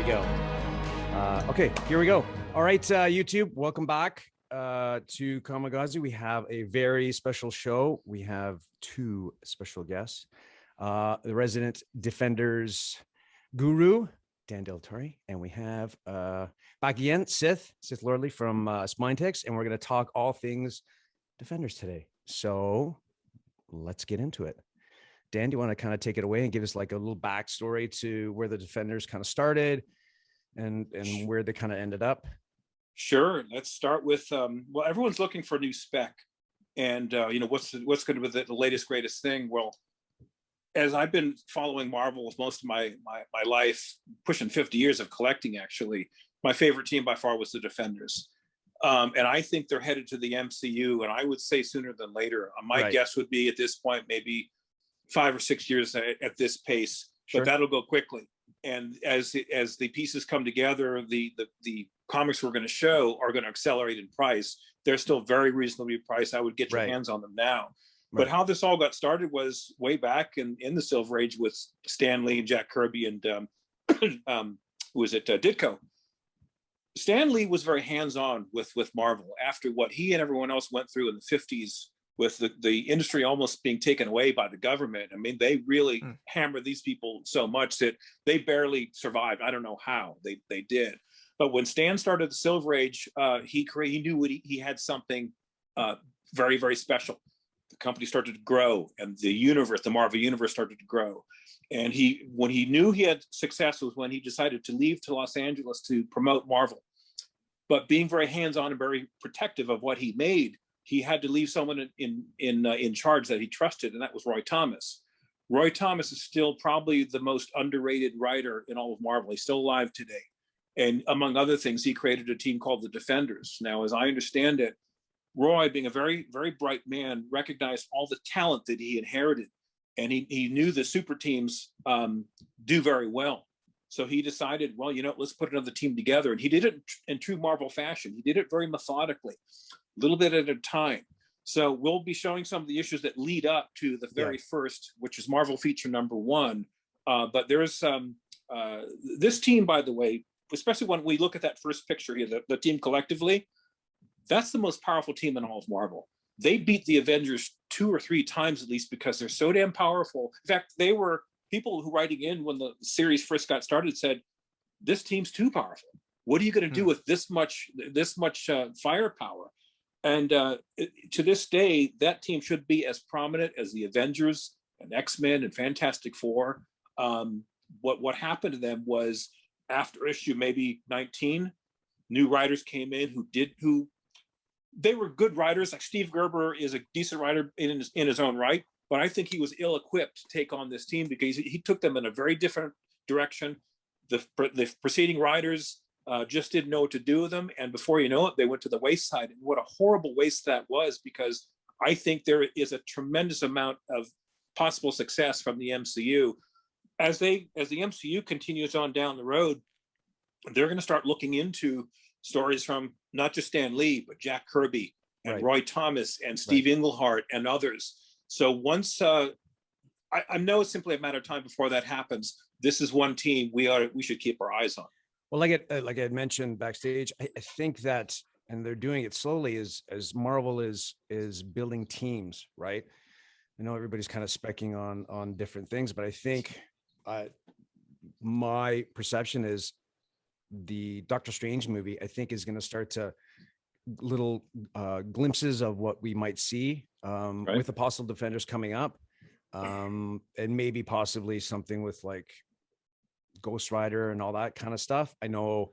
go. Okay, here we go. All right, YouTube, welcome back to Kamagazi. We have a very special show. We have two special guests. The resident Defenders guru, Dan De la Torre, and we have back again, Sith Lordly from Spintex, and we're going to talk all things Defenders today. So let's get into it. Dan, do you want to kind of take it away and give us like a little backstory to where the Defenders kind of started and where they kind of ended up? Sure. Let's start with, well, everyone's looking for a new spec, and what's going to be the latest, greatest thing. Well, as I've been following Marvel most of my life, pushing 50 years of collecting, actually, my favorite team by far was the Defenders. And I think they're headed to the MCU, and I would say sooner than later. My guess would be at this point, maybe 5 or 6 years at this pace, but that'll go quickly. And as the pieces come together, the comics we're going to show are going to accelerate in price. They're still very reasonably priced. I would get your hands on them now. But how this all got started was way back in the Silver Age with Stan Lee and Jack Kirby and who was it, Ditko. Stan Lee was very hands-on with Marvel after what he and everyone else went through in the 50s with the industry almost being taken away by the government. I mean, they really hammered these people so much that they barely survived. I don't know how they did. But when Stan started the Silver Age, he knew he had something very, very special. The company started to grow, and the Marvel universe started to grow. And when he knew he had success was when he decided to leave to Los Angeles to promote Marvel. But being very hands-on and very protective of what he made, he had to leave someone in charge that he trusted, and that was Roy Thomas. Roy Thomas is still probably the most underrated writer in all of Marvel. He's still alive today. And among other things, he created a team called the Defenders. Now, as I understand it, Roy, being a very, very bright man, recognized all the talent that he inherited. And he knew the super teams do very well. So he decided, well, let's put another team together. And he did it in true Marvel fashion. He did it very methodically, a little bit at a time. So we'll be showing some of the issues that lead up to the very first, which is Marvel feature number 1. But there's this team, by the way, especially when we look at that first picture here, the team collectively, that's the most powerful team in all of Marvel. They beat the Avengers 2 or 3 times at least because they're so damn powerful. In fact, they were people who writing in when the series first got started said, this team's too powerful. What are you going to do with this much firepower? And to this day, that team should be as prominent as the Avengers and X-Men and Fantastic Four. What happened to them was after issue maybe 19, new writers came in who they were good writers. Like Steve Gerber is a decent writer in his own right, but I think he was ill-equipped to take on this team because he took them in a very different direction. The preceding writers just didn't know what to do with them, and before you know it, they went to the wayside. And what a horrible waste that was, because I think there is a tremendous amount of possible success from the MCU. As the MCU continues on down the road, they're going to start looking into stories from not just Stan Lee, but Jack Kirby and Roy Thomas and Steve Englehart and others. So once I know it's simply a matter of time before that happens. This is one team we should keep our eyes on. Well, like I had mentioned backstage, I think that, and they're doing it slowly, as Marvel is building teams, right? I know everybody's kind of specking on different things, but I think my perception is the Doctor Strange movie, I think, is going to start to little glimpses of what we might see with the possible Defenders coming up, and maybe possibly something with like Ghost Rider and all that kind of stuff. I know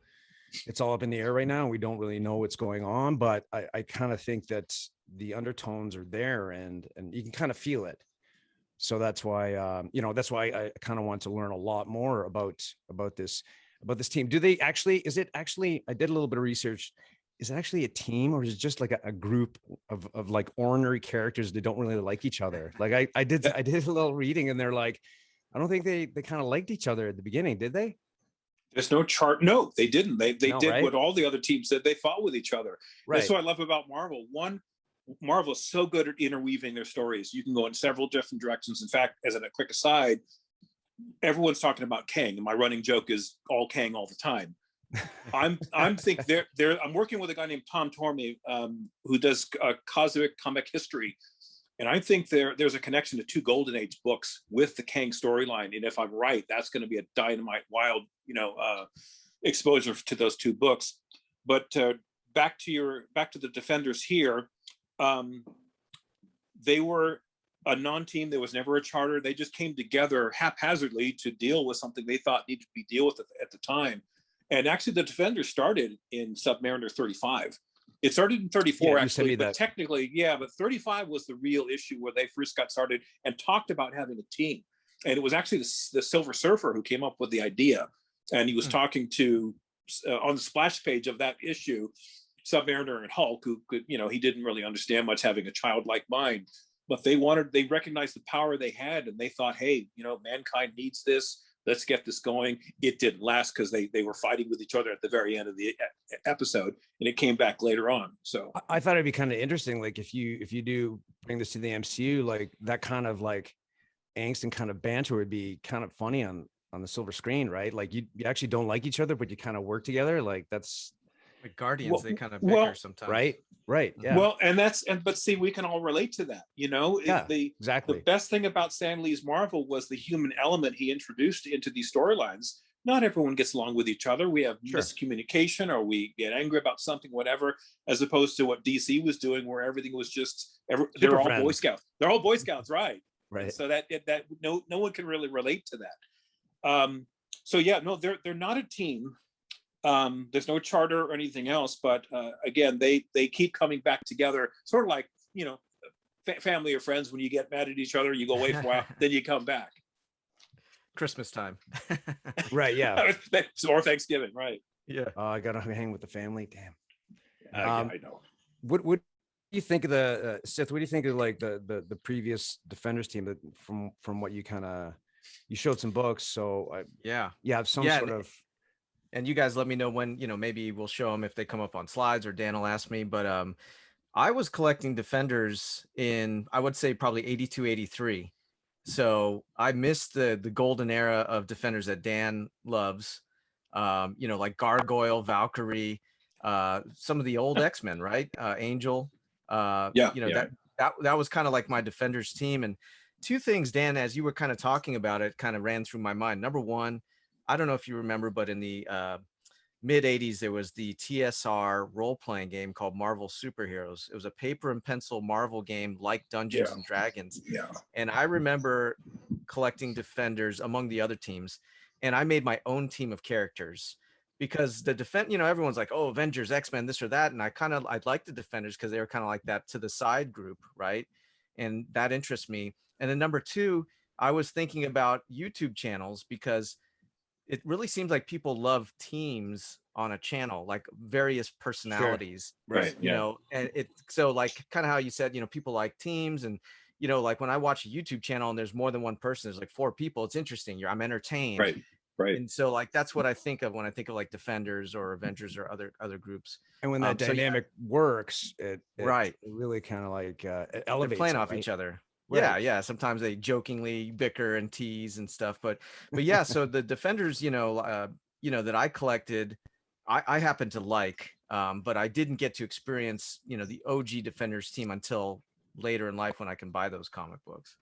it's all up in the air right now, and we don't really know what's going on, but I kind of think that the undertones are there, and you can kind of feel it. So that's why I kind of want to learn a lot more about this team. Is it actually, I did a little bit of research. Is it actually a team, or is it just like a group of like ordinary characters that don't really like each other? Like I did a little reading, and they're like, I don't think they kind of liked each other at the beginning, did they? There's no chart. No, they didn't. They did what all the other teams did. They fought with each other. Right. That's what I love about Marvel. Marvel is so good at interweaving their stories. You can go in several different directions. In fact, as a quick aside, everyone's talking about Kang, and my running joke is all Kang all the time. I'm working with a guy named Tom Tormey, who does cosmic comic history, and I think there's a connection to 2 Golden Age books with the Kang storyline. And if I'm right, that's going to be a dynamite, wild, exposure to those 2 books. But back to the Defenders here, they were a non-team. There was never a charter. They just came together haphazardly to deal with something they thought needed to be dealt with at the time. And actually, the Defenders started in Submariner 35. It started in 34, actually, but technically, but 35 was the real issue where they first got started and talked about having a team. And it was actually the Silver Surfer who came up with the idea. And he was talking to, on the splash page of that issue, Submariner and Hulk, who could, he didn't really understand much, having a childlike mind. But they recognized the power they had, and they thought, hey, mankind needs this. Let's get this going. It didn't last because they were fighting with each other at the very end of the episode, and it came back later on. So I thought it'd be kind of interesting, like if you do bring this to the MCU, like that kind of like angst and kind of banter would be kind of funny on the silver screen, right? Like you actually don't like each other, but you kind of work together. Like that's like Guardians, they kind of bicker sometimes. Right. Yeah. Well, but see, we can all relate to that. Exactly. The best thing about Stan Lee's Marvel was the human element he introduced into these storylines. Not everyone gets along with each other. We have miscommunication, or we get angry about something, whatever, as opposed to what DC was doing, where everything was just, they're all Boy Scouts. They're all Boy Scouts, right? Right. So that no one can really relate to that. So yeah, no, they're not a team. There's no charter or anything else, but again, they keep coming back together, sort of like, family or friends. When you get mad at each other, you go away for a while, then you come back. Christmas time. Right. Yeah. Or Thanksgiving. Right. Yeah. I gotta hang with the family. Damn. I know. What do you think of the Sith? What do you think of like the previous Defenders team, that from what you you showed some books, so you have some sort of. And you guys let me know when, maybe we'll show them if they come up on slides, or Dan will ask me. But I was collecting Defenders in, I would say, probably 82, 83. So I missed the golden era of Defenders that Dan loves, like Gargoyle, Valkyrie, some of the old X-Men, right? Angel. That was kind of like my Defenders team. And 2 things, Dan, as you were kind of talking about it, kind of ran through my mind. Number one, I don't know if you remember, but in the mid 80s, there was the TSR role-playing game called Marvel Superheroes. It was a paper and pencil Marvel game like Dungeons and Dragons. Yeah. And I remember collecting Defenders among the other teams, and I made my own team of characters, because the everyone's like, oh, Avengers, X-Men, this or that. And I like the Defenders because they were kind of like that to the side group, right? And that interests me. And then number 2, I was thinking about YouTube channels, because it really seems like people love teams on a channel, like various personalities, right? And so like kind of how you said, people like teams, and like when I watch a YouTube channel and there's more than one person, there's like 4 people, it's interesting. I'm entertained, right. And so like that's what I think of when I think of like Defenders or Avengers or other groups. And when that dynamic works, it really kind of like elevates. They're playing off each other. Right. Yeah. Sometimes they jokingly bicker and tease and stuff, but yeah. So the Defenders, that I collected, I happen to like, but I didn't get to experience, the OG Defenders team until later in life when I can buy those comic books.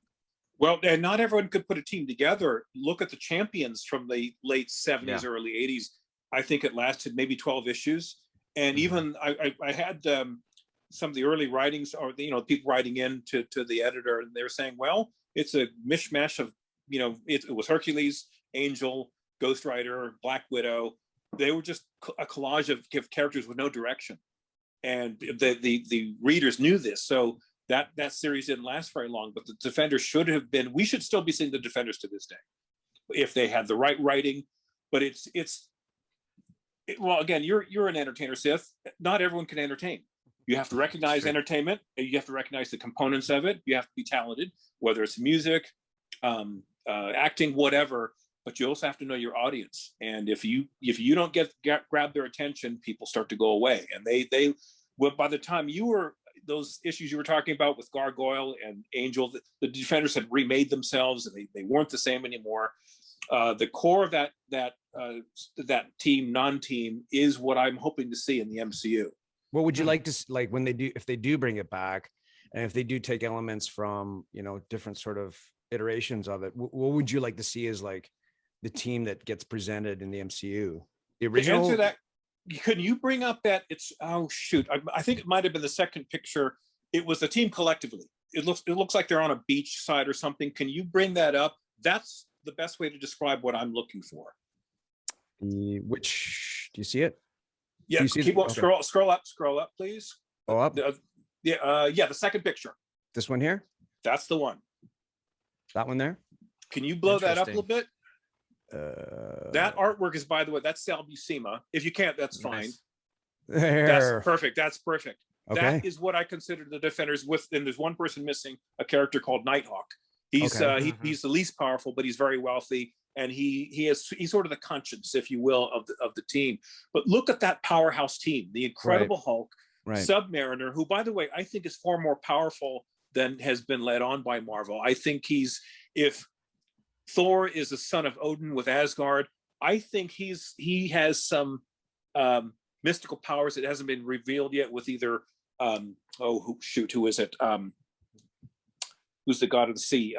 Well, and not everyone could put a team together. Look at the Champions from the late 70s, early 80s. I think it lasted maybe 12 issues, and even I had. Some of the early writings, or people writing in to the editor, and they were saying, well, it's a mishmash of, it was Hercules, Angel, Ghost Rider, Black Widow. They were just a collage of characters with no direction, and the readers knew this. So that series didn't last very long. But the Defenders should have been. We should still be seeing the Defenders to this day, if they had the right writing. But well, again, you're an entertainer, Sith. Not everyone can entertain. You have to recognize entertainment. You have to recognize the components of it. You have to be talented, whether it's music, acting, whatever. But you also have to know your audience. And if you don't grab their attention, people start to go away. And by the time those issues you were talking about with Gargoyle and Angel, the Defenders had remade themselves, and they weren't the same anymore. the core of that team, non-team, is what I'm hoping to see in the MCU. What would you like to like when they do, if they do bring it back, and if they do take elements from, you know, different sort of iterations of it, what would you like to see as like the team that gets presented in the MCU? The original. To answer that, can you bring up that it's, oh shoot, I think it might have been the second picture. It was the team collectively. It looks like they're on a beach side or something. Can you bring that up? That's the best way to describe what I'm looking for. Which, do you see it? Yeah, keep on, okay. Scroll up, please. Oh, up. Yeah, the second picture. This one here. That's the one. That one there. Can you blow that up a little bit? That artwork is, by the way, that's Sal Buscema. If you can't, that's fine. There. That's perfect. That's perfect. Okay. That is what I consider the Defenders with. And there's one person missing, a character called Nighthawk. He's he's the least powerful, but he's very wealthy, and he's sort of the conscience, if you will, of the team. But look at that powerhouse team: the Incredible Hulk, Submariner, who, by the way, I think is far more powerful than has been led on by Marvel. I think if Thor is the son of Odin with Asgard, I think he has some mystical powers that hasn't been revealed yet with either who is it? Who's the god of the sea?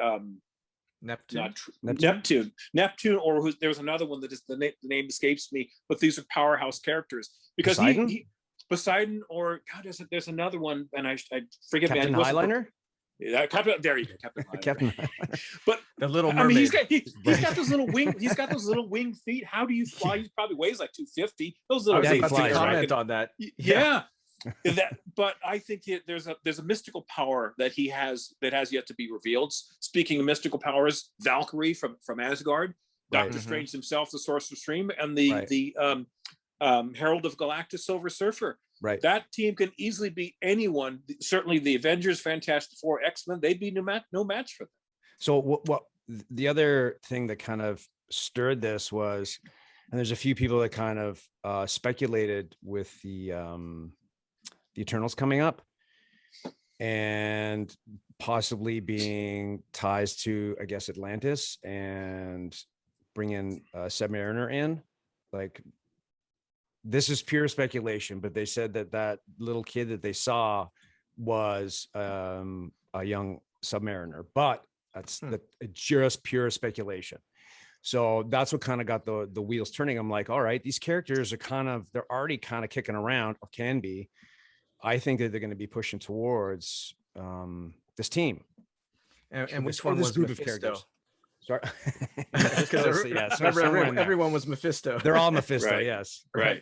Neptune, or there's another one that is the name escapes me, but these are powerhouse characters because Poseidon, or God, there's another one, and I forget. Captain Highliner. Yeah, Captain. There you go, Captain. But the Little Mermaid. I mean, he's got those little wing. He's got those little wing feet. How do you fly? He probably weighs like 250. Those little. I was about to comment on that. Yeah. But I think there's a mystical power that he has that has yet to be revealed. Speaking of mystical powers, Valkyrie from Asgard, Doctor Strange himself, the Sorcerer's Stream, and the Herald of Galactus, Silver Surfer. Right. That team can easily beat anyone. Certainly the Avengers, Fantastic Four, X-Men, they'd be no match for them. So what the other thing that kind of stirred this was, and there's a few people that kind of speculated with the Eternals coming up and possibly being ties to, I guess, Atlantis, and bringing Submariner in. Like, this is pure speculation, but they said that little kid that they saw was a young Submariner, but that's just pure speculation. So that's what kind of got the wheels turning. I'm like, all right, these characters are they're already kind of kicking around, or can be. I think that they're going to be pushing towards this team. And which one was group of characters? Sorry. Everyone was Mephisto. They're all Mephisto. Right. Yes. Right.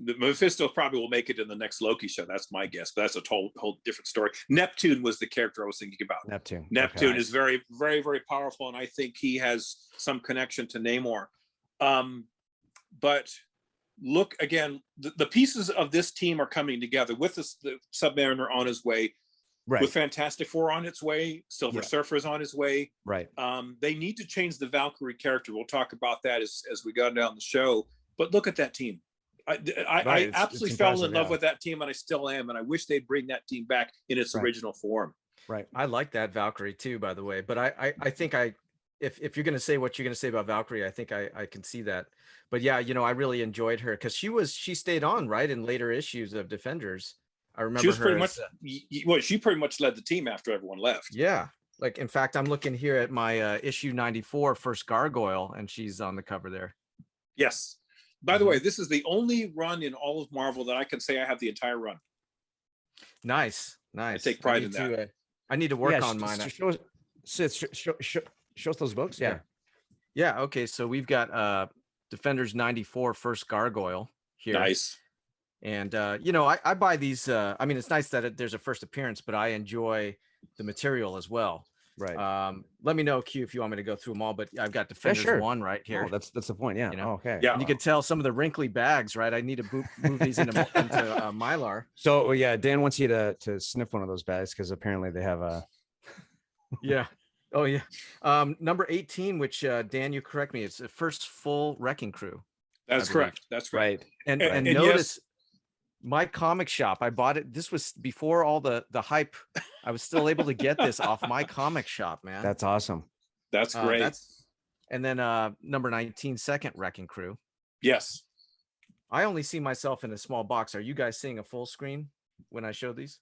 The Mephisto probably will make it in the next Loki show. That's my guess, but that's a whole different story. Neptune was the character I was thinking about. Neptune is very, very, very powerful, and I think he has some connection to Namor. But look again, the pieces of this team are coming together with the Submariner on his way, with Fantastic Four on its way, Silver Surfer's on his way. Right. They need to change the Valkyrie character. We'll talk about that as we go down the show. But look at that team. I absolutely fell in love with that team, and I still am. And I wish they'd bring that team back in its original form. Right. I like that Valkyrie too, by the way. But I think if you're going to say what you're going to say about Valkyrie, I think I can see that. But yeah, I really enjoyed her because she stayed on in later issues of Defenders. I remember she was she pretty much led the team after everyone left. Yeah. Like, in fact, I'm looking here at my issue 94, First Gargoyle, and she's on the cover there. Yes. By the way, this is the only run in all of Marvel that I can say I have the entire run. Nice. I take pride in that. I need to work on mine. Show us those books. Yeah. Yeah. Okay. So we've got Defenders 94, First Gargoyle here. Nice. And I buy these. I mean, it's nice that there's a first appearance, but I enjoy the material as well. Right. Let me know, Q, if you want me to go through them all, but I've got Defenders 1 right here. Oh, that's the point. Yeah. Okay. Yeah. And you can tell some of the wrinkly bags, right? I need to move these into Mylar. So yeah, Dan wants you to sniff one of those bags because apparently they have a. Yeah. Oh yeah. Number 18, which Dan, you correct me, it's the first full Wrecking Crew. That's correct. That's right. And notice my comic shop, I bought it. This was before all the hype. I was still able to get this off my comic shop, man. That's awesome. That's great. And then number 19, Second Wrecking Crew. Yes. I only see myself in a small box. Are you guys seeing a full screen when I show these?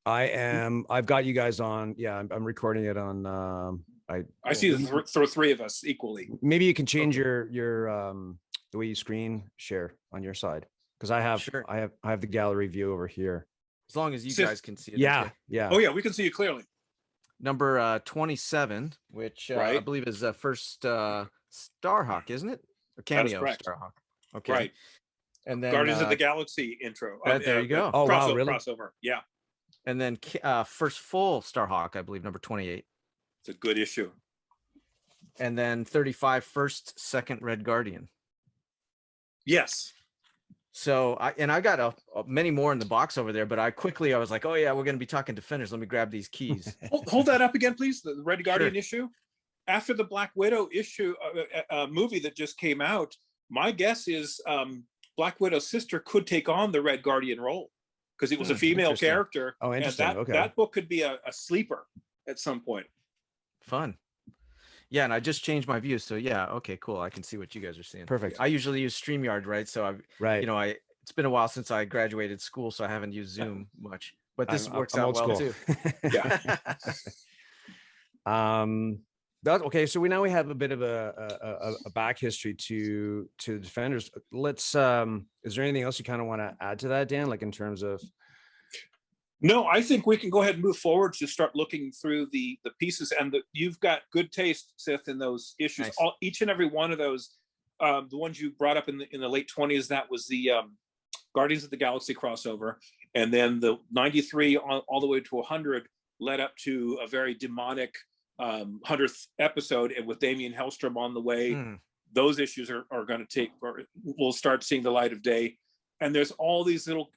I am. I've got you guys on. Yeah, I'm recording it on. I see the three of us equally. Maybe you can change your the way you screen share on your side, because I have the gallery view over here. As long as you guys can see it. Yeah, okay. yeah. Oh yeah, we can see you clearly. Number 27, which I believe is first Starhawk, isn't it? A cameo Starhawk. Okay. Right. And then Guardians of the Galaxy intro. There you go. Oh wow, really? Crossover. Yeah. And then first full Starhawk, I believe, number 28. It's a good issue. And then 35, first, second Red Guardian. Yes. So I got many more in the box over there, but I was like, oh yeah, we're going to be talking Defenders. Let me grab these keys. Hold that up again, please. The Red Guardian issue. After the Black Widow issue movie that just came out, my guess is Black Widow's sister could take on the Red Guardian role, because it was a female character. Oh, interesting. And that book could be a sleeper at some point. Fun. Yeah, and I just changed my view. So yeah, okay, cool. I can see what you guys are seeing. Perfect. I usually use StreamYard, right? So it's been a while since I graduated school, so I haven't used Zoom much. But this works out well too. Yeah. Okay. So we have a bit of a back history to the Defenders. Let's. Is there anything else you kind of want to add to that, Dan? Like in terms of. No, I think we can go ahead and move forward to start looking through the pieces, and you've got good taste, Sith, in those issues. Nice. Each and every one of those, the ones you brought up in the late 20s, that was the Guardians of the Galaxy crossover, and then the 93 all the way to 100 led up to a very demonic 100th episode, and with Damien Hellstrom on the way, those issues are going to we'll start seeing the light of day. And there's all these little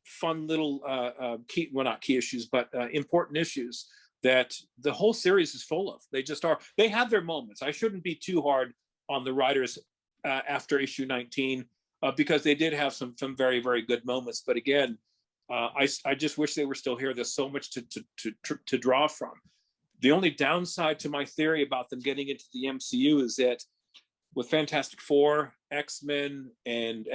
fun little not key issues, but important issues that the whole series is full of. They just are. They have their moments. I shouldn't be too hard on the writers after issue 19 because they did have some very, very good moments. But again, I just wish they were still here. There's so much to draw from. The only downside to my theory about them getting into the MCU is that with Fantastic Four, X-Men, and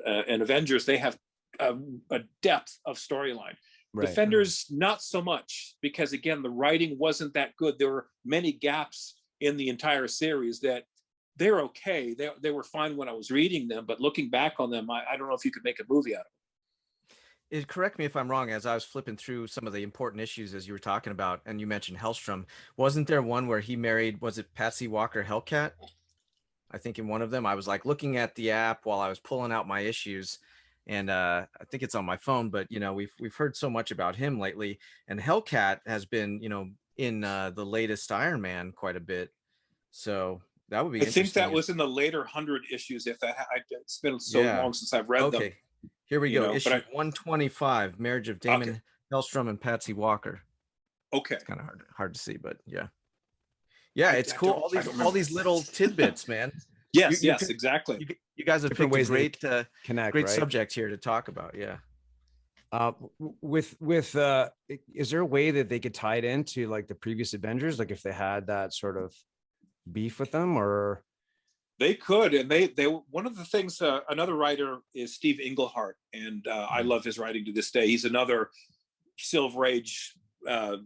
Avengers, they have a depth of storyline. Right. Defenders, not so much, because again, the writing wasn't that good. There were many gaps in the entire series that they're okay. They were fine when I was reading them, but looking back on them, I don't know if you could make a movie out of them. Correct me if I'm wrong, as I was flipping through some of the important issues as you were talking about, and you mentioned Hellstrom, wasn't there one where he married, was it Patsy Walker Hellcat? I think in one of them, I was like looking at the app while I was pulling out my issues, and I think it's on my phone, but we've heard so much about him lately, and Hellcat has been in the latest Iron Man quite a bit, so that would be interesting. I think that was in the later 100 issues. It's been so long since I've read them. Here we go. Issue 125, Marriage of Damon Hellstrom and Patsy Walker. Okay. It's kind of hard to see, but yeah. It's cool. All these little tidbits, man. Yes, exactly. You guys have different picked ways a great to connect, great right? subject here to talk about. Yeah. Is there a way that they could tie it into like the previous Avengers, like if they had that sort of beef with them, or? They could, and they one of the things, another writer is Steve Englehart, and I love his writing to this day. He's another Silver Age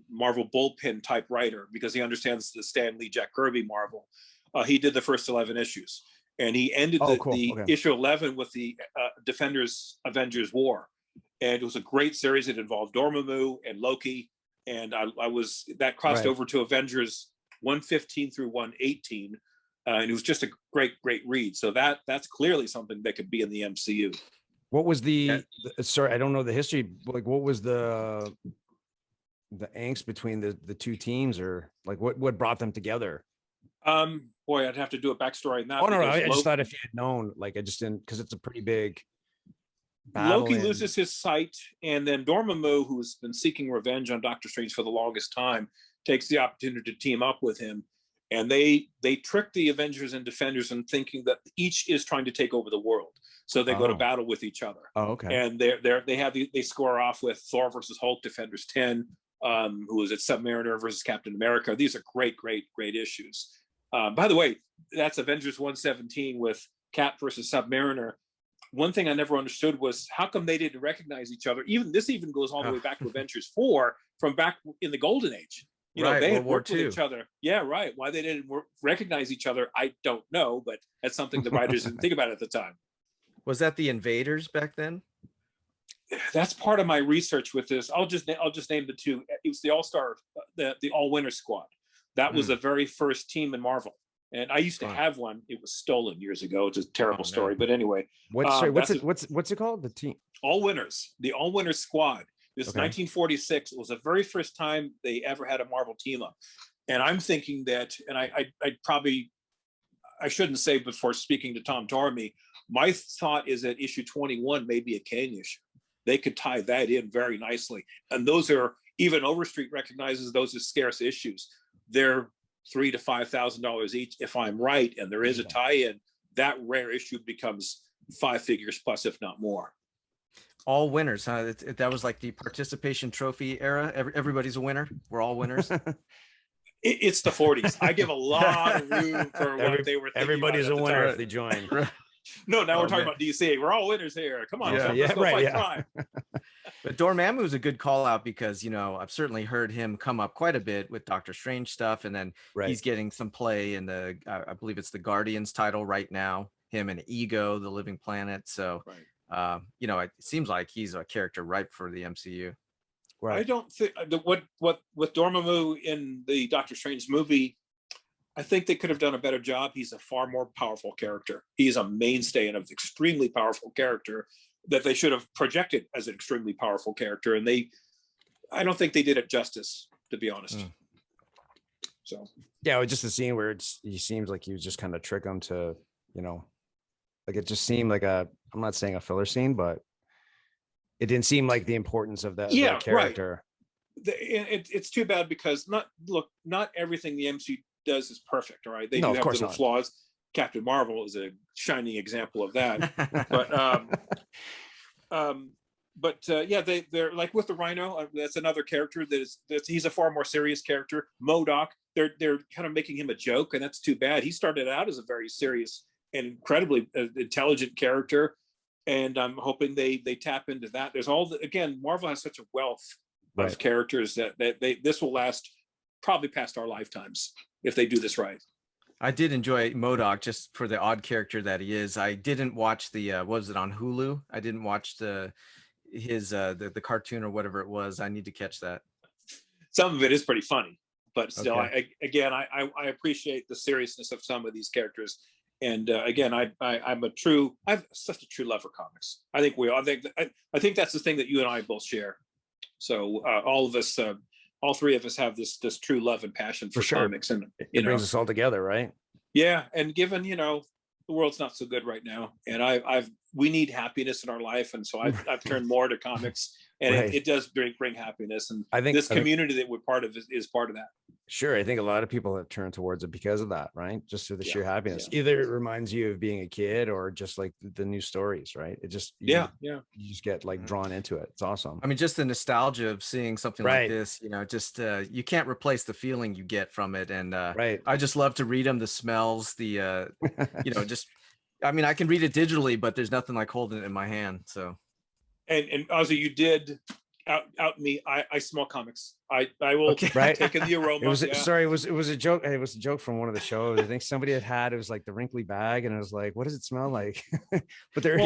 Marvel bullpen type writer because he understands the Stan Lee, Jack Kirby Marvel. He did the first 11 issues, and he ended issue 11 with the Defenders Avengers War, and it was a great series. It involved Dormammu and Loki, and that crossed over to Avengers 115 through 118. And it was just a great read. So that's clearly something that could be in the MCU. What was sorry, I don't know the history. Like, what was the angst between the two teams, or like what brought them together? Boy, I'd have to do a backstory on that. Oh no, I just thought if you had known, like I just didn't, because it's a pretty big battle. Loki loses his sight, and then Dormammu, who's been seeking revenge on Doctor Strange for the longest time, takes the opportunity to team up with him. And they trick the Avengers and Defenders in thinking that each is trying to take over the world. So they go to battle with each other. Oh, okay. And they score off with Thor versus Hulk, Defenders 10, who is at Submariner versus Captain America. These are great issues. By the way, that's Avengers 117 with Cap versus Submariner. One thing I never understood was how come they didn't recognize each other. This even goes all the way back to Avengers 4 from back in the Golden Age. You know, they had worked with each other. Yeah, right. Why they didn't recognize each other, I don't know, but that's something the writers didn't think about at the time. Was that the Invaders back then? That's part of my research with this. I'll just name the two. It was the All-Star, the All-Winner Squad. That was the very first team in Marvel. And I used to have one. It was stolen years ago. It's a terrible story. But anyway. What's it called? The team? All Winners. The All-Winner Squad. This is 1946. It was the very first time they ever had a Marvel team up. And I'm thinking that, and I shouldn't say before speaking to Tom Torme, my thought is that issue 21 may be a Kane issue. They could tie that in very nicely. And those are, even Overstreet recognizes those as scarce issues. They're $3,000 to $5,000 each. If I'm right, and there is a tie-in, that rare issue becomes 5 figures plus, if not more. All winners, huh? That was like the participation trophy era. Everybody's a winner. We're all winners. It's the 40s. I give a lot of room for what they were thinking. Everybody's a winner if they join. No, now we're talking about DC. We're all winners here. Come on, let's go fight crime. But Dormammu is a good call out because, you know, I've certainly heard him come up quite a bit with Doctor Strange stuff, and then he's getting some play in the, I believe it's the Guardians title right now. Him and Ego, the Living Planet. So, you know, it seems like he's a character ripe for the MCU. I don't think what with Dormammu in the Doctor Strange movie, I think they could have done a better job. He's a far more powerful character. He's a mainstay and an extremely powerful character that they should have projected as an extremely powerful character. And I don't think they did it justice, to be honest. So yeah, it was just a scene where he seems like he was just kind of trick him to, you know, like it just seemed like I'm not saying a filler scene, but it didn't seem like the importance of that character. It's too bad because not everything the MCU does is perfect. All right, they do have little flaws. Captain Marvel is a shining example of that. But they're like with the Rhino. That's another character he's a far more serious character. MODOK, they're kind of making him a joke, and that's too bad. He started out as a very serious and incredibly intelligent character, and I'm hoping they tap into that. There's again, Marvel has such a wealth of characters that this will last probably past our lifetimes if they do this right. I did enjoy MODOK just for the odd character that he is. I didn't watch the what was it on Hulu? I didn't watch the cartoon or whatever it was. I need to catch that. Some of it is pretty funny, but still, I appreciate the seriousness of some of these characters. And again, I have such a true love for comics. I think I think that's the thing that you and I both share. So all of us, all three of us have this true love and passion for comics, and it brings us all together, right? Yeah, and given the world's not so good right now, and we need happiness in our life, and so I've turned more to comics, and it does bring happiness, and I think this community that we're part of is part of that. Sure, I think a lot of people have turned towards it because of that, right? Just for the sheer happiness. Either it reminds you of being a kid, or just like the new stories, right? It just you just get like drawn into it. It's awesome. I mean, just the nostalgia of seeing something like this, just you can't replace the feeling you get from it. And I just love to read them, the smells, the just I mean, I can read it digitally, but there's nothing like holding it in my hand. So and Ozzy, you did out me. I smell comics. I will take in the aroma. It was it was a joke. It was a joke from one of the shows. I think somebody had it was like the wrinkly bag, and I was like, what does it smell like? But there,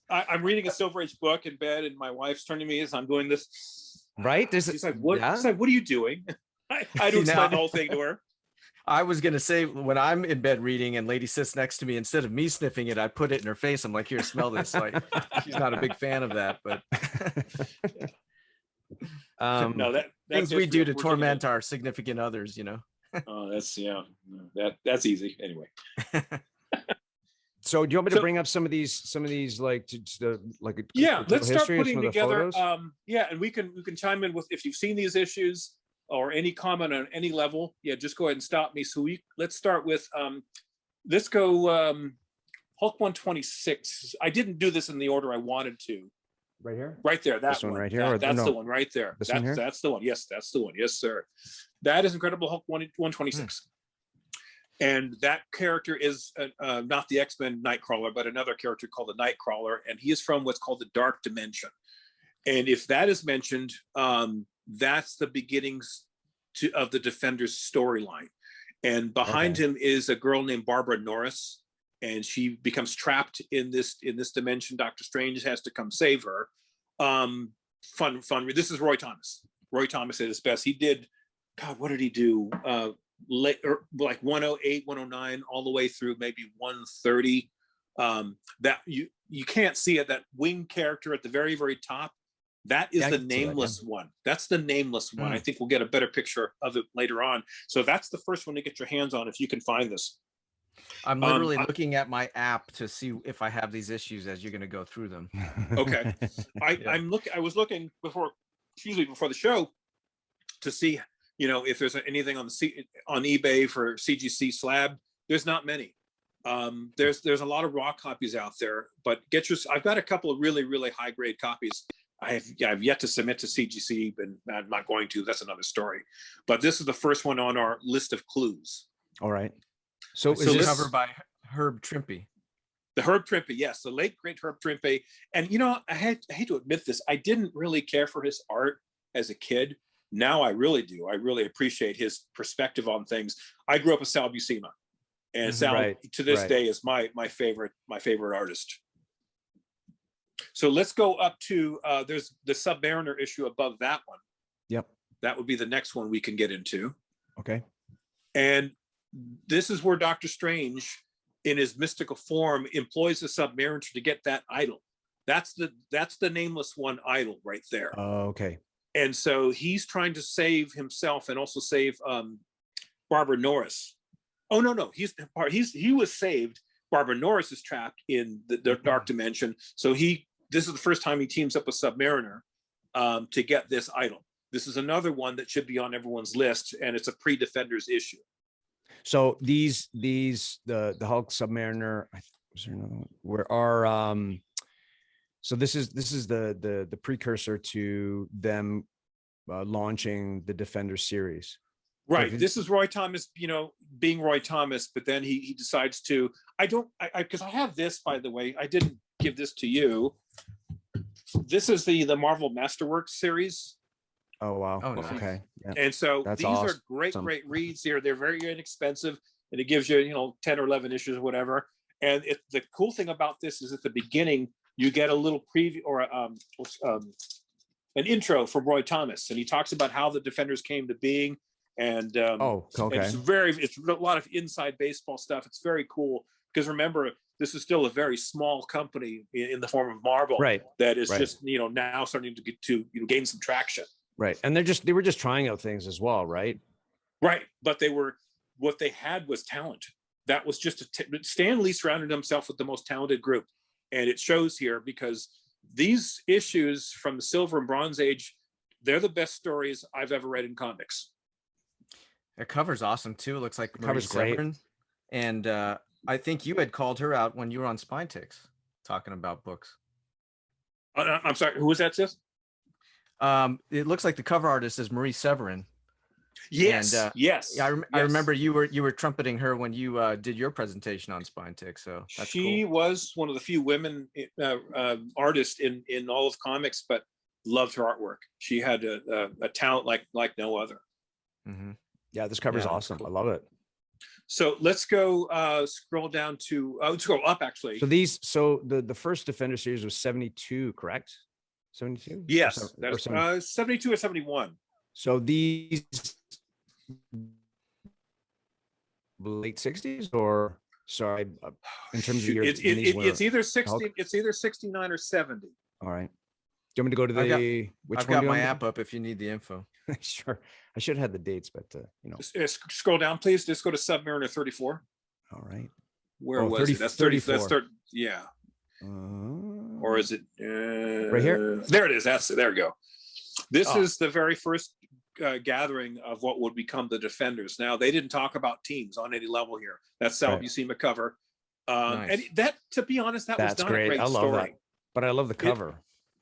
I'm reading a Silver Age book in bed, and my wife's turning to me as I'm doing this. Right? She's like, what? She's like, what are you doing? I do explain the whole thing to her. I was going to say, when I'm in bed reading and lady sits next to me, instead of me sniffing it, I put it in her face. I'm like, here, smell this. Like, she's not a big fan of that, but things we do to torment our significant others, Oh, that's easy. Anyway. So do you want me to bring up some of these let's start putting together. And we can chime in with, if you've seen these issues or any comment on any level, just go ahead and stop me. So let's start with let's go Hulk 126. I didn't do this in the order I wanted to. Right here? Right there. This one right here? That's the one right there. This one here? That's the one. Yes, that's the one. Yes, sir. That is Incredible Hulk 126. And that character is not the X-Men Nightcrawler, but another character called the Nightcrawler, and he is from what's called the Dark Dimension. And if that is mentioned, that's the beginnings of the Defenders storyline. And behind him is a girl named Barbara Norris, and she becomes trapped in this dimension. Doctor Strange has to come save her. Fun. This is Roy Thomas. Roy Thomas at his best. He did, God, what did he do? Like 108, 109, all the way through maybe 130. That you can't see it. That winged character at the very, very top. That is the nameless one. That's the nameless one. I think we'll get a better picture of it later on. So that's the first one to get your hands on if you can find this. I'm literally looking at my app to see if I have these issues as you're going to go through them. Okay. I was looking before the show to see, if there's anything on eBay for CGC slab. There's not many. There's a lot of raw copies out there, but I've got a couple of really, really high grade copies. I've yet to submit to CGC, and I'm not going to. That's another story. But this is the first one on our list of clues. All right. So is this covered by Herb Trimpe? The Herb Trimpe, yes, the late great Herb Trimpe. And I hate to admit this, I didn't really care for his art as a kid. Now I really do. I really appreciate his perspective on things. I grew up with Sal Buscema, and Sal to this day is my favorite artist. So let's go up to there's the Submariner issue above that one. Yep. That would be the next one we can get into. Okay. And this is where Doctor Strange, in his mystical form, employs the Submariner to get that idol. That's the nameless one idol right there. Oh, okay. And so he's trying to save himself and also save Barbara Norris. Oh no, he was saved. Barbara Norris is trapped in the Dark Dimension. So this is the first time he teams up with Submariner to get this idol. This is another one that should be on everyone's list, and it's a pre-Defenders issue. So the Hulk, Submariner, was there another one? So this is the precursor to them launching the Defender series. Right. This is Roy Thomas, being Roy Thomas, but then he decides to, because I have this, by the way, I didn't give this to you. This is the Marvel Masterworks series. Oh, wow. Oh, nice. Okay. Yeah. And so That's these awesome. are great reads here. They're very inexpensive, and it gives you, 10 or 11 issues or whatever. And the cool thing about this is at the beginning, you get a little preview or an intro from Roy Thomas, and he talks about how the Defenders came to being. And okay. it's a lot of inside baseball stuff. It's very cool because remember, this is still a very small company in the form of Marvel, right? That is just now starting to get to gain some traction, right? And they were just trying out things as well, right? Right, but what they had was talent. That was just Stan Lee surrounded himself with the most talented group, and it shows here because these issues from the Silver and Bronze Age, they're the best stories I've ever read in comics. The cover's awesome too. It looks like Marie Severin. And I think you had called her out when you were on Spine Ticks talking about books. I'm sorry, who was that, Sis? It looks like the cover artist is Marie Severin. Yes, and, yes. Yeah, I remember you were trumpeting her when you did your presentation on Spine Ticks. So that's she cool. was one of the few women artists in all of comics, but loved her artwork. She had a talent like no other. Mm-hmm. Yeah, this cover is awesome. Cool. I love it. So let's go scroll down to scroll up actually. So the first Defender series was 72, correct? 72? Yes, that's 72 or 71. So these late 60s or sorry, in terms of years, it's either 60, it's either 69 or 70. All right. Do you want me to go to I've got my app up if you need the info. Sure. I should have had the dates, but scroll down, please. Just go to Submariner 34. All right. Where was it? That's 34. That's 30. Yeah. Or is it right here? There it is. There we go. This is the very first gathering of what would become the Defenders. Now they didn't talk about teams on any level here. That's Sal Buscema cover. Nice. And that, to be honest, that's not great. A great story. That. But I love the cover.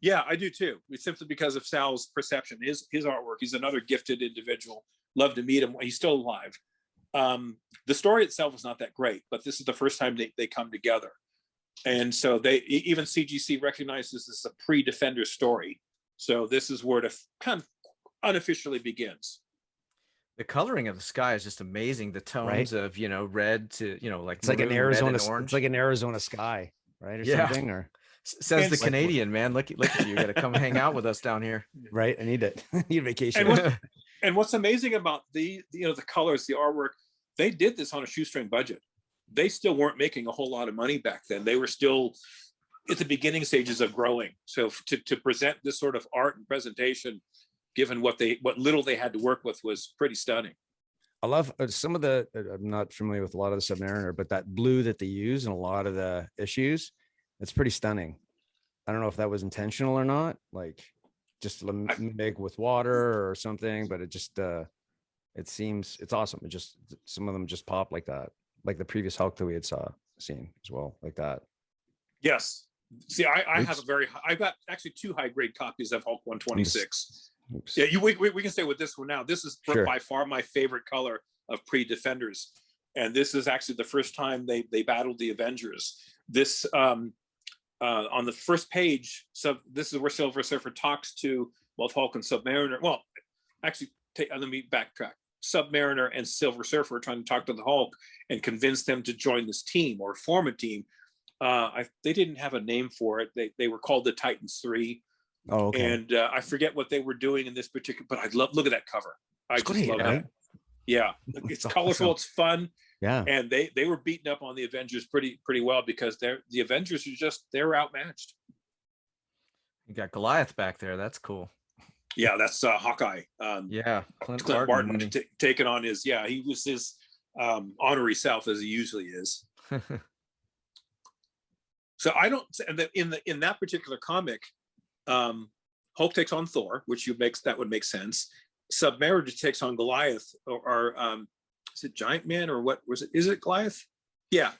Yeah, I do too. It's simply because of Sal's perception, his artwork. He's another gifted individual. Love to meet him. He's still alive. The story itself is not that great, but this is the first time they come together. And so even CGC recognizes this as a pre-Defender story. So this is where it kind of unofficially begins. The coloring of the sky is just amazing. The tones of, red to, like it's like an maroon, Arizona, red, and orange. it's like an Arizona sky, right? Or Yeah. something, or says the like, Canadian, man. Look at you. You got to come hang out with us down here. Right. I need it. I need a vacation. And what's amazing about the colors, the artwork, they did this on a shoestring budget. They still weren't making a whole lot of money back then. They were still at the beginning stages of growing. So to present this sort of art and presentation, given what little they had to work with, was pretty stunning. I love some of the, I'm not familiar with a lot of the Submariner, but that blue that they use in a lot of the issues, it's pretty stunning. I don't know if that was intentional or not, like just mimic with water or something, but it just, it's awesome. It just, some of them just pop like that, like the previous Hulk that we had seen as well, like that. Yes. See, I have I've got actually 2 high-grade copies of Hulk 126. Oops. Yeah, we can stay with this one now. This is by far my favorite color of pre-Defenders. And this is actually the first time they battled the Avengers. This, on the first page, so this is where Silver Surfer talks to both Hulk and Submariner. Well, actually, let me backtrack. Submariner and Silver Surfer are trying to talk to the Hulk and convince them to join this team or form a team. They didn't have a name for it. They were called the Titans 3. Oh, okay. And I forget what they were doing in this particular, but look at that cover. I just love that. Yeah, it's colorful, awesome. It's fun. Yeah. And they were beating up on the Avengers pretty well, because the Avengers they're outmatched. You got Goliath back there. That's cool. Yeah, that's Hawkeye. Yeah, Clint Barton taking on he was his honorary self, as he usually is. So I don't, in that particular comic, Hulk takes on Thor, which that would make sense. Submariner takes on Goliath, or is it Giant Man, or what was it? Is it Goliath? Yeah.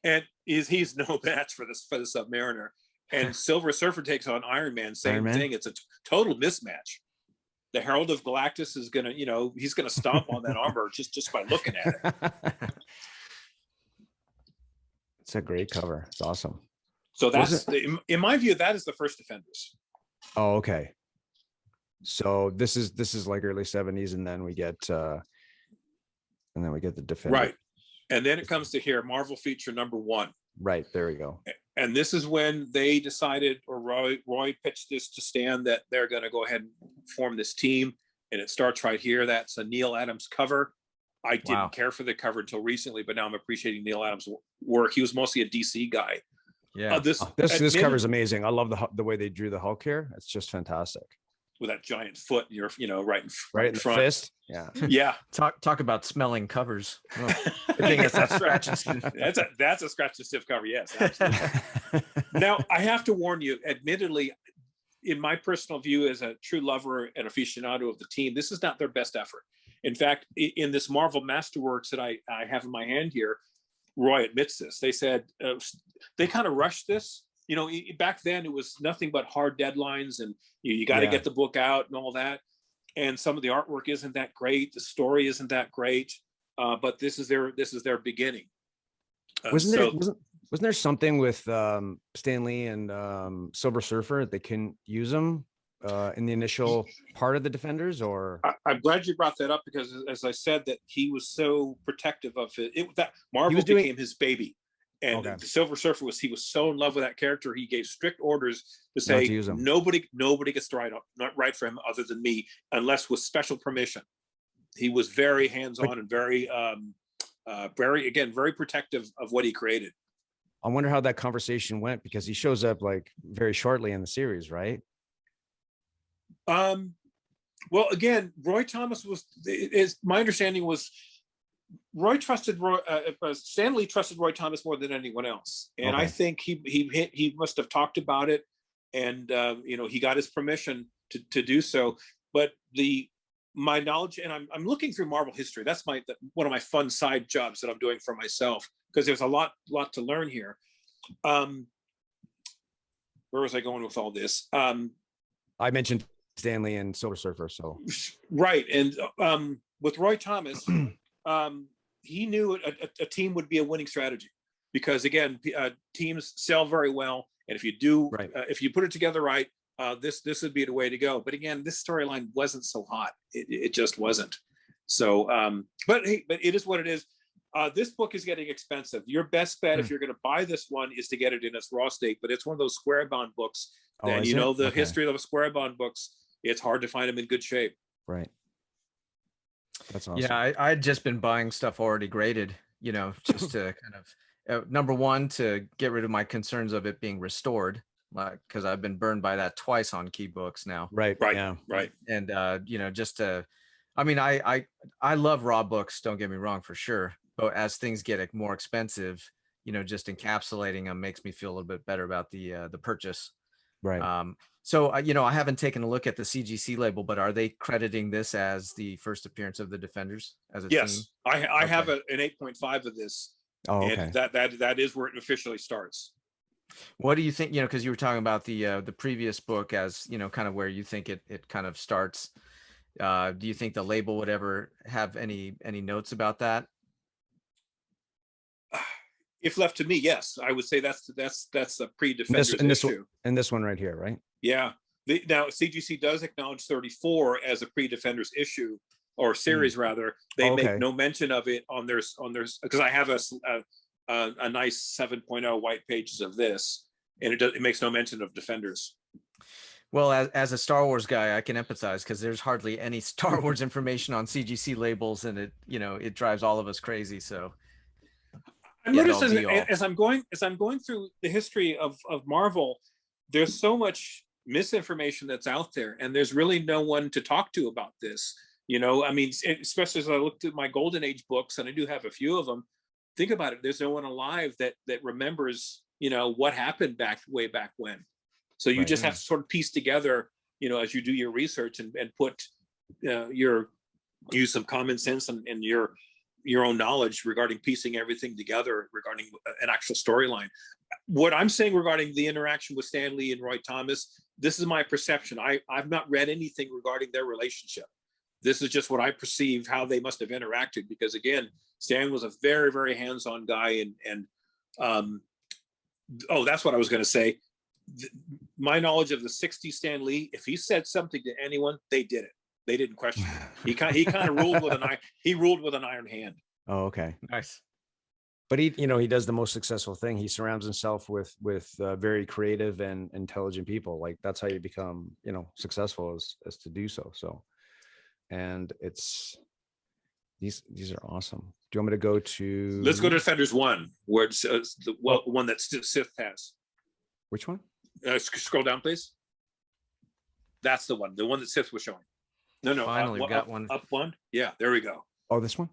And he's no match for the Submariner. And Silver Surfer takes on Iron Man. Same thing. It's a total mismatch. The Herald of Galactus is gonna, he's gonna stomp on that armor just by looking at it. It's a great cover. It's awesome. So that's in my view, that is the first Defenders. Oh, okay. So this is like early 70s, and then we get the Defenders. Right. And then it comes to here, Marvel feature number 1. Right, there we go. And this is when they decided, or Roy pitched this to Stan, that they're going to go ahead and form this team. And it starts right here. That's a Neil Adams cover. I didn't care for the cover until recently, but now I'm appreciating Neil Adams' work. He was mostly a DC guy. Yeah, this cover is amazing. I love the way they drew the Hulk here. It's just fantastic. With that giant foot, right in the front. Fist. Yeah. Talk about smelling covers. Oh, I think that's scratch and sniff. That's a scratch and sniff cover. Yes, absolutely. Now I have to warn you. Admittedly, in my personal view, as a true lover and aficionado of the team, this is not their best effort. In fact, in this Marvel Masterworks that I have in my hand here, Roy admits this. They said they kind of rushed this. Back then it was nothing but hard deadlines, and you got to get the book out and all that. And some of the artwork isn't that great. The story isn't that great. But this is their beginning. Wasn't there something with Stan Lee and Silver Surfer, they couldn't use them in the initial part of the Defenders? Or I'm glad you brought that up, because as I said, that he was so protective of it, that Marvel became his baby. And the Silver Surfer was so in love with that character, he gave strict orders to say nobody gets to write for him other than me, unless with special permission. He was very hands-on and very very protective of what he created. I wonder how that conversation went, because he shows up like very shortly in the series, right? Well, again, Roy Thomas my understanding was Roy trusted Stan Lee trusted Roy Thomas more than anyone else, and I think he must have talked about it, and he got his permission to do so. But my knowledge, and I'm looking through Marvel history. That's one of my fun side jobs that I'm doing for myself, because there's a lot to learn here. Where was I going with all this? I mentioned Stan Lee and Silver Surfer, so right, and with Roy Thomas. he knew a team would be a winning strategy, because again, teams sell very well, and if you do, if you put it together right, this would be the way to go. But again, this storyline wasn't so hot. It just wasn't. So, but hey, but it is what it is. This book is getting expensive. Your best bet, if you're going to buy this one, is to get it in its raw state. But it's one of those square bound books. And you know the history of the square bound books. It's hard to find them in good shape. Right. That's awesome. Yeah, I'd just been buying stuff already graded, you know, just to kind of number one, to get rid of my concerns of it being restored, like, because I've been burned by that twice on key books now. Right. Yeah. Right. And you know, just to, I mean, I love raw books, don't get me wrong, for sure. But as things get more expensive, you know, just encapsulating them makes me feel a little bit better about the purchase. Right. So, you know, I haven't taken a look at the CGC label, but are they crediting this as the first appearance of the Defenders as a team? Yes, I have an 8.5 of this. Oh, okay. And that is where it officially starts. What do you think, you know, because you were talking about the previous book as, you know, kind of where you think it kind of starts. Do you think the label would ever have any notes about that? If left to me, yes, I would say that's a pre-Defenders issue. And this one right here, right? Yeah. Now CGC does acknowledge 34 as a pre-Defenders issue, or series rather. They make no mention of it on their because I have a nice 7.0 white pages of this, and it makes no mention of Defenders. Well, as a Star Wars guy, I can empathize, because there's hardly any Star Wars information on CGC labels, and it drives all of us crazy. So I noticed as I'm going through the history of Marvel, there's so much misinformation that's out there, and there's really no one to talk to about this. You know, I mean, especially as I looked at my Golden Age books, and I do have a few of them. Think about it. There's no one alive that remembers, you know, what happened way back when. So you just have to sort of piece together, you know, as you do your research and put use some common sense and your own knowledge regarding piecing everything together regarding an actual storyline. What I'm saying regarding the interaction with Stan Lee and Roy Thomas, this is my perception. I've not read anything regarding their relationship. This is just what I perceive how they must have interacted, because again, Stan was a very, very hands-on guy, and that's what I was going to say. My knowledge of the 60s Stan Lee, if he said something to anyone, they did it. They didn't question it. He kind of ruled with an iron hand. Oh, okay. Nice. But he does the most successful thing. He surrounds himself with very creative and intelligent people. Like, that's how you become, you know, successful, as to do so. So, and these are awesome. Do you want me to go to? Let's go to Defenders 1, where it's the one that Sith has. Which one? Scroll down, please. That's the one that Sith was showing. No. Finally, got one. Up one. Yeah, there we go. Oh, this one?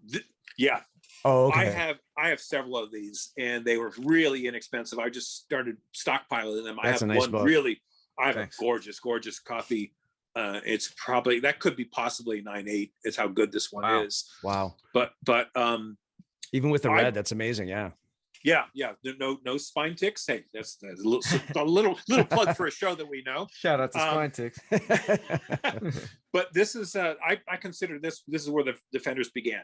Yeah. Oh, okay. I have several of these, and they were really inexpensive. I just started stockpiling them. That's I have a nice one book. Really. I have a gorgeous copy. It's probably that could be possibly 9.8. It's how good this one is. Wow. But even with the red, that's amazing. Yeah. Yeah. No spine ticks. Hey, that's a little plug for a show that we know. Shout out to spine ticks. But this is I consider this is where the Defenders began.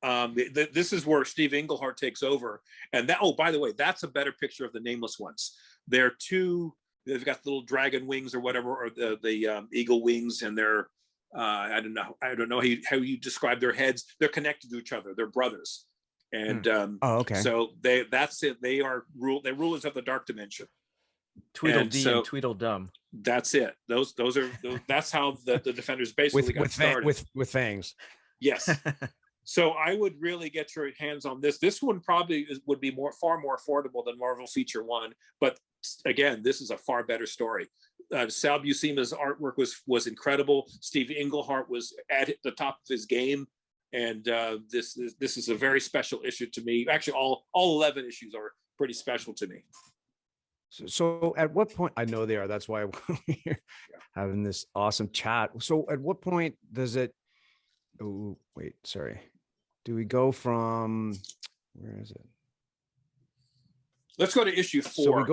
This is where Steve Englehart takes over, and that. Oh, by the way, that's a better picture of the Nameless Ones. They're two. They've got little dragon wings or whatever, or the eagle wings, and they're I don't know how you describe their heads. They're connected to each other. They're brothers. And okay. So that's it. They're rulers of the dark dimension. Tweedledee and Tweedledum. That's it. That's how the Defenders basically got started. With fangs. Yes. So I would really get your hands on this. This one probably would be far more affordable than Marvel Feature 1. But again, this is a far better story. Sal Buscema's artwork was incredible. Steve Englehart was at the top of his game. And this is a very special issue to me. Actually, all 11 issues are pretty special to me. So at what point, I know they are, that's why we're having this awesome chat. So at what point does it, oh, wait, sorry. Do we go from, where is it? Let's go to issue 4.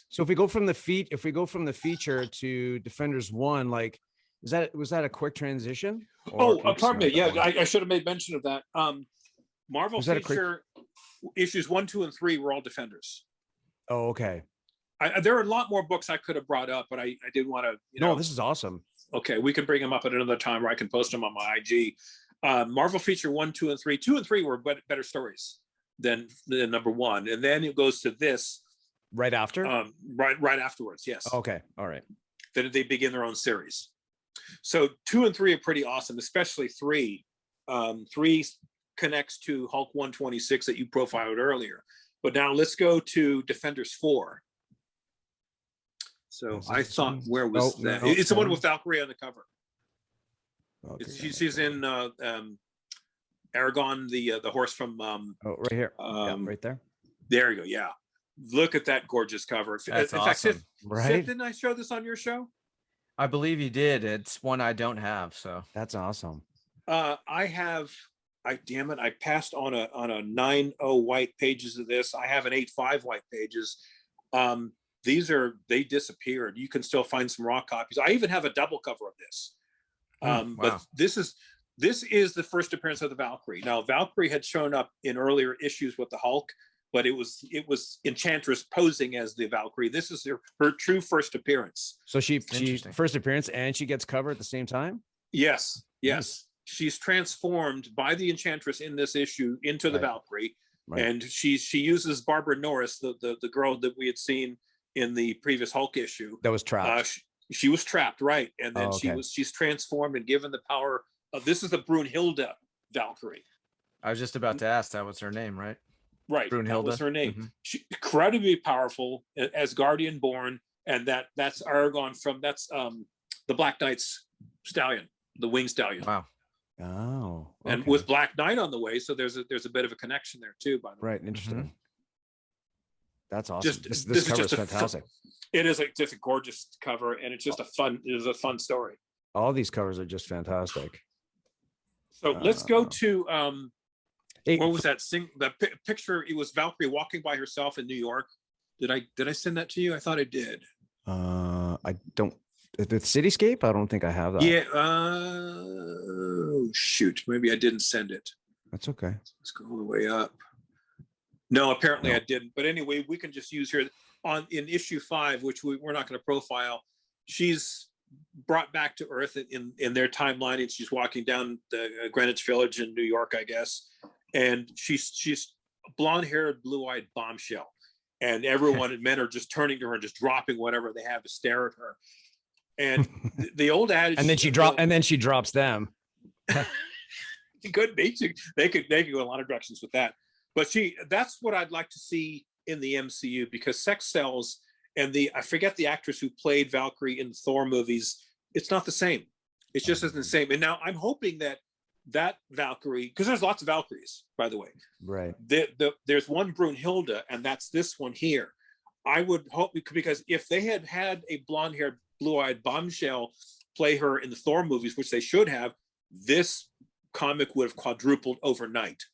So if we go from the feature to Defenders 1, like, was that a quick transition? Pardon me. Yeah, I should have made mention of that. Marvel feature issues 1, 2, and 3 were all Defenders. Oh, okay. There are a lot more books I could have brought up, but I didn't want to. No, this is awesome. Okay, we can bring them up at another time, where I can post them on my IG. Marvel feature 1, 2, and 3. 2 and 3 were better stories than number 1, and then it goes to this right after. Right afterwards. Yes. Okay. All right. Then they begin their own series. So 2 and 3 are pretty awesome, especially 3. 3 connects to Hulk 126 that you profiled earlier. But now let's go to Defenders 4. So I thought, where was that? It's the one with Valkyrie on the cover. Okay, she's in Aragon, the horse from. Right here. Right there. There you go. Yeah, look at that gorgeous cover. That's in awesome. fact, Sith, right? Didn't I show this on your show? I believe you did. It's one I don't have, so that's awesome. Damn it! I passed on a 9.0 white pages of this. I have an 8.5 white pages. They disappeared. You can still find some raw copies. I even have a double cover of this. Wow. But this is the first appearance of the Valkyrie. Now, Valkyrie had shown up in earlier issues with the Hulk, but it was Enchantress posing as the Valkyrie. This is her true first appearance. So she first appearance and she gets cover at the same time? Yes. She's transformed by the Enchantress in this issue into the Valkyrie. Right. And she uses Barbara Norris, the girl that we had seen in the previous Hulk issue. That was trapped. She was trapped, right? And then she's transformed and given the power of, this is the Brunhilde Valkyrie. I was just about to ask, that was her name, right? Right, Brunhilde. That was her name. Mm-hmm. She incredibly powerful as Guardian born, and that's Aragon that's the Black Knight's stallion, the winged stallion. Wow. Oh. Okay. And with Black Knight on the way, so there's a bit of a connection there too. By the way. Right. Interesting. Mm-hmm. That's awesome. This cover is fantastic. It is just a gorgeous cover, and it's just a fun story. All these covers are just fantastic. So let's go to what was that picture? It was Valkyrie walking by herself in New York. Did I send that to you? I thought I did. I don't. The cityscape? I don't think I have that. Yeah. Shoot. Maybe I didn't send it. That's okay. Let's go all the way up. No, apparently I didn't. But anyway, we can just use here in issue 5, which we're not going to profile. She's brought back to Earth in their timeline, and she's walking down the Greenwich Village in New York, I guess. And she's a blonde-haired, blue-eyed bombshell, and everyone men are just turning to her and just dropping whatever they have to stare at her. And the old adage, and then she drops them. It could be. They could go a lot of directions with that. But that's what I'd like to see in the MCU, because sex sells, and I forget the actress who played Valkyrie in the Thor movies. It's not the same. It just isn't the same. And now I'm hoping that Valkyrie, because there's lots of Valkyries, by the way. Right. There's one Brunhilde, and that's this one here. I would hope, because if they had a blonde-haired, blue-eyed bombshell play her in the Thor movies, which they should have, this comic would have quadrupled overnight.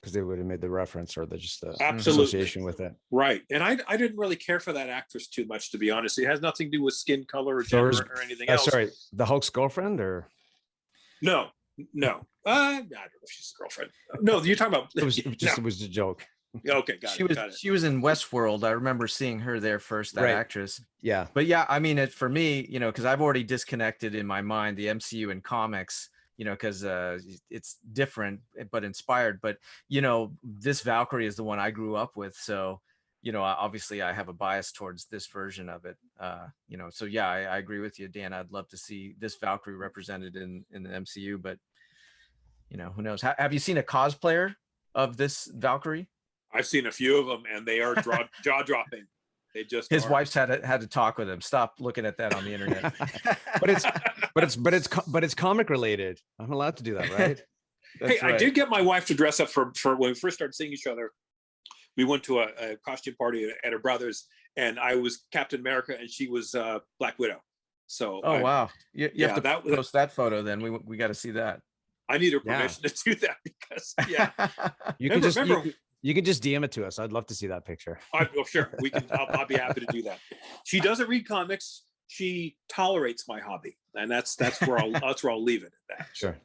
Because they would have made the reference or the Absolutely. Association with it. Right. And I didn't really care for that actress too much, to be honest. It has nothing to do with skin color or gender or anything else. Sorry, the Hulk's girlfriend or? No. I don't know if she's a girlfriend. No, you're talking about. It was a joke. Okay, got it. She was in Westworld. I remember seeing her there first, that actress. Yeah. But yeah, I mean, for me, because I've already disconnected in my mind the MCU and comics, because it's different but inspired. But this Valkyrie is the one I grew up with, so obviously I have a bias towards this version of it. So yeah, I agree with you, Dan. I'd love to see this Valkyrie represented in the MCU, but who knows? Have you seen a cosplayer of this Valkyrie? I've seen a few of them, and they are jaw dropping. They just his wife's had to talk with him. Stop looking at that on the internet. but it's comic related. I'm allowed to do that, right? Hey, right. I did get my wife to dress up for when we first started seeing each other. We went to a costume party at her brother's, and I was Captain America, and she was Black Widow. So wow, you have to post that photo. Then we got to see that. I need her permission to do that, because you can just DM it to us. I'd love to see that picture. Sure, we can. I'll be happy to do that. She doesn't read comics. She tolerates my hobby, and that's where I'll leave it at that. Sure.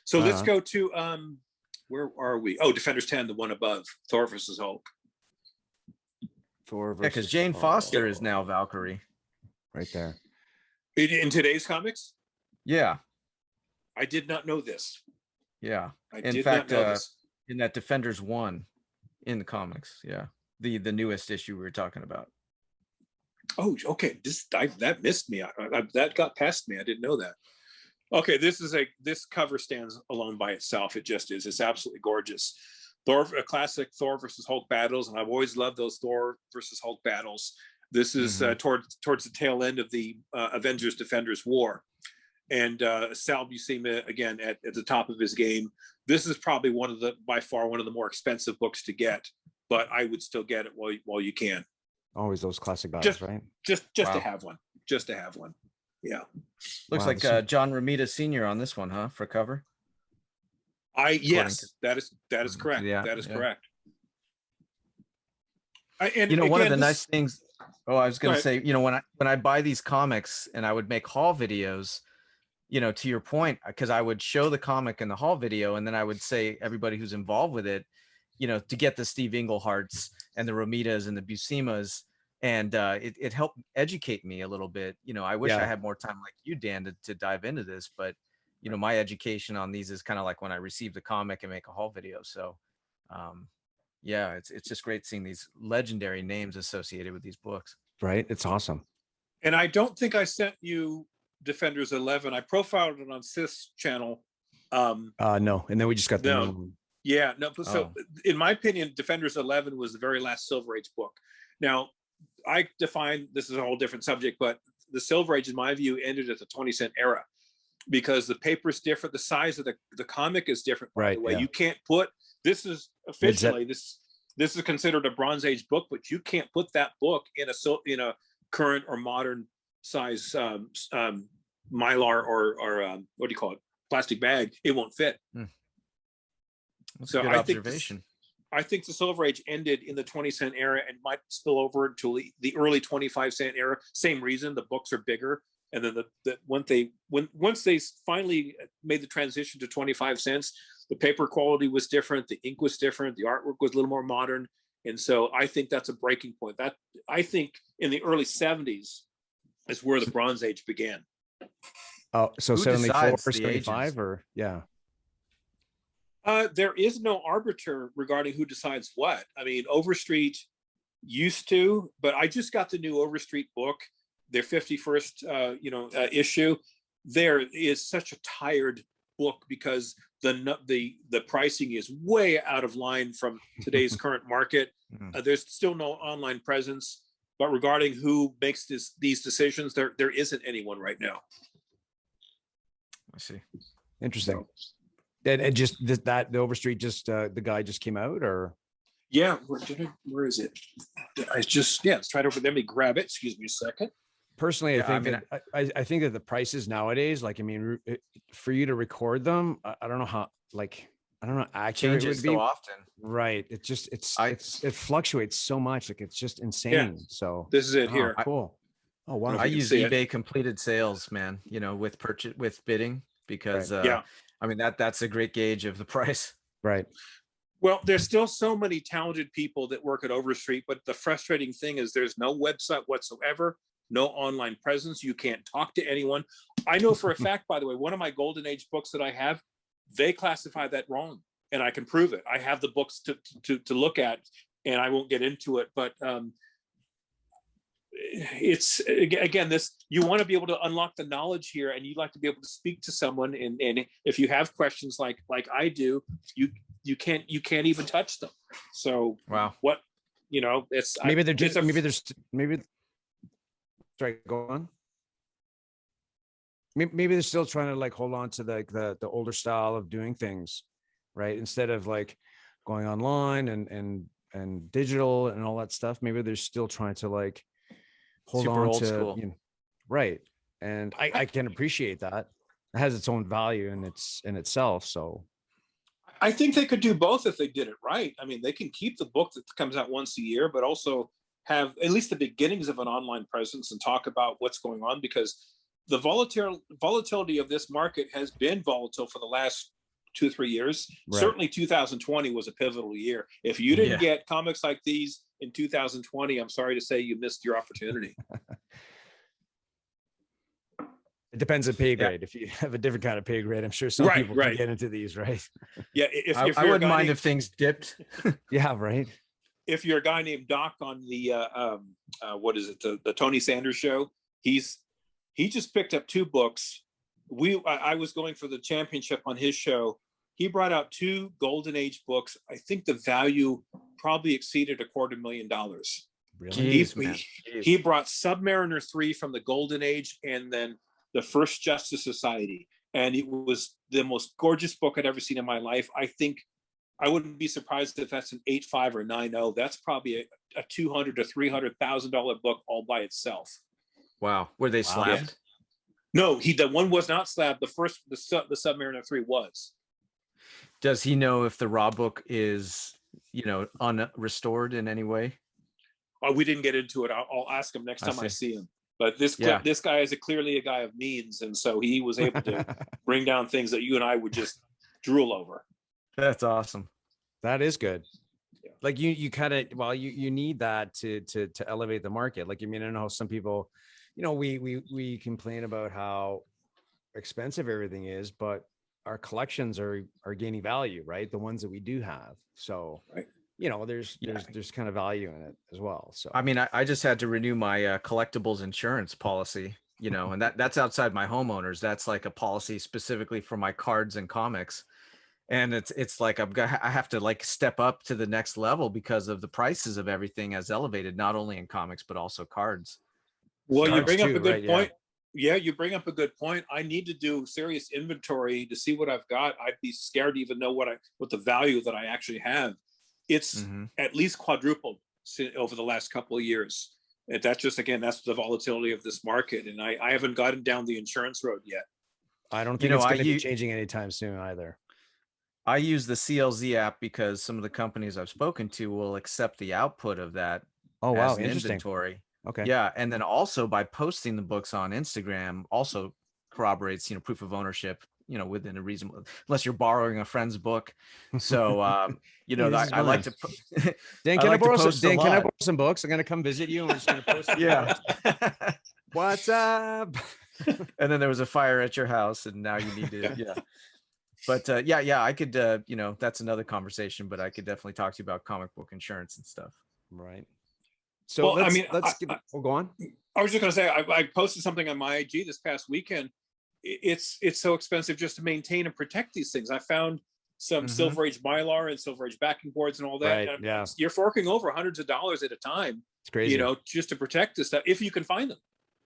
So let's go to where are we? Oh, Defenders 10, the one above, Thor versus Hulk. Thor Yeah, because versus Jane Hulk. Foster is now Valkyrie. Right there. In today's comics? Yeah, I did not know this. yeah. I In did fact, not know this. in that Defenders 1 in the comics, yeah, the newest issue we were talking about. Oh, okay. That missed me. That got past me. I didn't know that. Okay, this cover stands alone by itself. It just is. It's absolutely gorgeous. Thor, a classic Thor versus Hulk battles, and I've always loved those Thor versus Hulk battles. This is towards the tail end of the Avengers Defenders war, and Sal Buscema again at the top of his game. This is probably by far one of the more expensive books to get, but I would still get it while you can. Always those classic battles, right? Just to have one. Just to have one. Yeah. Looks like John Romita Sr. on this one, huh? For cover. Yes, that is correct. Yeah, that is yeah. correct. One of the nice things. Oh, I was going to say, when I buy these comics and I would make haul videos, to your point, because I would show the comic in the haul video, and then I would say everybody who's involved with it, to get the Steve Engleharts and the Romitas and the Buscemas, and it helped educate me a little bit. I wish I had more time like you, Dan, to dive into this, but my education on these is kind of like when I receive the comic and make a haul video. So yeah, it's just great seeing these legendary names associated with these books. Right. It's awesome. And I don't think I sent you Defenders 11. I profiled it on Sith's channel. No. And then we just got the new. Yeah, no. So in my opinion, Defenders 11 was the very last Silver Age book. Now, I define, this is a whole different subject, but the Silver Age, in my view, ended at the 20-cent era because the paper is different. The size of the comic is different. By the way, you can't put, this is officially, this is considered a Bronze Age book, but you can't put that book in a current or modern size mylar or what do you call it? Plastic bag. It won't fit. That's a good observation. I think the Silver Age ended in the 20-cent era and might spill over to the early 25-cent era. Same reason, the books are bigger. And then once they finally made the transition to 25 cents, the paper quality was different, the ink was different, the artwork was a little more modern. And so I think that's a breaking point. That I think in the early 70s is where the Bronze Age began. Oh, so 74 or 75 or there is no arbiter regarding who decides what. I mean, Overstreet used to, but I just got the new Overstreet book, their 51st, issue. There is such a tired book because the pricing is way out of line from today's current market. There's still no online presence, but regarding who makes these decisions, there isn't anyone right now. I see. Interesting. And just that the Overstreet the guy just came out, or yeah, where is it? It's right over there. Let me grab it. Excuse me a second. Personally, I think that the prices nowadays, like, I mean, for you to record them, I don't know how, like, I don't know, accurate it would be so often. Right. It fluctuates so much. Like, it's just insane. Yeah. So this is it here. Cool. Oh, wow. I use eBay completed sales, man, with bidding, because I mean, that's a great gauge of the price. Right. Well, there's still so many talented people that work at Overstreet, but the frustrating thing is there's no website whatsoever, no online presence. You can't talk to anyone. I know for a fact, by the way, one of my Golden Age books that I have, they classify that wrong, and I can prove it. I have the books to look at, and I won't get into it, but it's again, you want to be able to unlock the knowledge here, and you'd like to be able to speak to someone, and if you have questions like I do, you can't even touch them. So wow, what it's maybe sorry, go on. Maybe they're still trying to like hold on to the older style of doing things, right? Instead of like going online and digital and all that stuff. Maybe they're still trying to like hold super on old to school. Right. And I can appreciate that. It has its own value in itself. So I think they could do both if they did it right. I mean, they can keep the book that comes out once a year, but also have at least the beginnings of an online presence and talk about what's going on, because the volatility of this market has been volatile for the last 2 or 3 years. Right. Certainly 2020 was a pivotal year. If you didn't get comics like these in 2020, I'm sorry to say you missed your opportunity. It depends on pay grade. If you have a different kind of pay grade, I'm sure some people can get into these, right? Yeah, if I wouldn't mind if things dipped. Yeah, right. If you're a guy named Doc on the what is it, the Tony Sanders show, he just picked up 2 books. I was going for the championship on his show. He brought out 2 Golden Age books. I think the value probably exceeded $250,000. Really? Jeez, He brought Submariner 3 from the Golden Age, and then the First Justice Society, and it was the most gorgeous book I'd ever seen in my life. I think I wouldn't be surprised if that's an 8.5 or 9.0. That's probably a $200,000 to $300,000 book all by itself. Wow, were they slabbed? No, the one was not slabbed. The Submariner 3 was. Does he know if the raw book is, unrestored in any way? Oh, we didn't get into it. I'll ask him next time I see him. But this guy is clearly a guy of means, and so he was able to bring down things that you and I would just drool over. That's awesome. That is good. Yeah. Like you kind of, you need that to elevate the market. Like, I mean, I know some people, we complain about how expensive everything is, but our collections are gaining value, right? The ones that we do have. So, there's kind of value in it as well. So, I mean, I just had to renew my collectibles insurance policy, and that's outside my homeowners. That's like a policy specifically for my cards and comics. And it's like I have to like step up to the next level because of the prices of everything has elevated, not only in comics, but also cards. Well, you bring up a good point. Yeah, you bring up a good point. I need to do serious inventory to see what I've got. I'd be scared to even know what the value that I actually have. It's at least quadrupled over the last couple of years. And that's the volatility of this market. And I haven't gotten down the insurance road yet. I don't think it's going to be changing anytime soon either. I use the CLZ app because some of the companies I've spoken to will accept the output of that as an inventory. Okay. Yeah. And then also by posting the books on Instagram also corroborates, proof of ownership, within a reasonable, unless you're borrowing a friend's book. So, I like to Dan, can I borrow some books? I'm going to come visit you and we're just going to post them. Yeah. What's up? And then there was a fire at your house and now you need to, But I could, that's another conversation, but I could definitely talk to you about comic book insurance and stuff. Right. So let's go on. I was just going to say, I posted something on my IG this past weekend. It's so expensive just to maintain and protect these things. I found some Silver Age Mylar and Silver Age backing boards and all that. Right, yeah. You're forking over hundreds of dollars at a time. It's crazy. Just to protect this stuff, if you can find them.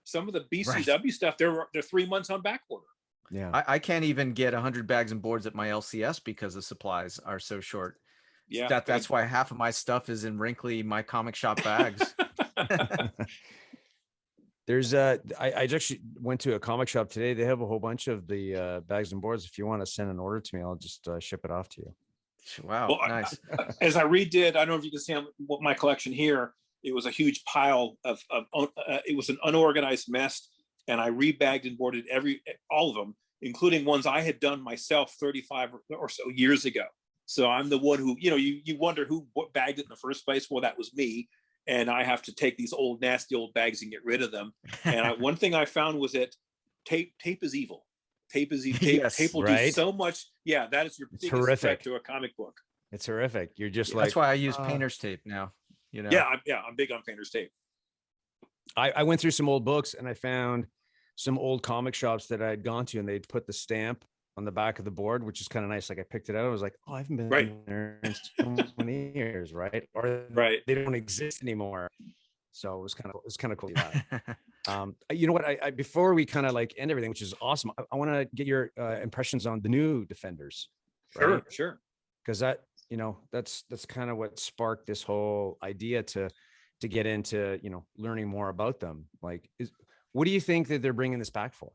Some of the BCW stuff, they're 3 months on back order. Yeah, I can't even get 100 bags and boards at my LCS because the supplies are so short. Yeah, that's why half of my stuff is in wrinkly my comic shop bags. There's I actually went to a comic shop today. They have a whole bunch of the bags and boards. If you want to send an order to me, I'll just ship it off to you. Wow, well, nice. As I redid, I don't know if you can see my collection here. It was a huge pile of it was an unorganized mess. And I rebagged and boarded all of them, including ones I had done myself 35 or so years ago. So I'm the one who, you wonder who bagged it in the first place. Well, that was me. And I have to take these nasty old bags and get rid of them. And one thing I found was that tape is evil. Tape is evil. Tape will do so much. Yeah, that is your biggest threat to a comic book. It's horrific. You're just that's why I use painter's tape now. Yeah, I'm big on painter's tape. I went through some old books and I found some old comic shops that I had gone to, and they'd put the stamp on the back of the board, which is kind of nice. Like I picked it out. I was like, oh, I haven't been there in so many years, right? Or they don't exist anymore. So it was kind of cool. You know what? I before we kind of like end everything, which is awesome, I want to get your impressions on the new Defenders. Right? Sure. Because that's kind of what sparked this whole idea to get into learning more about them. Like, what do you think that they're bringing this back for?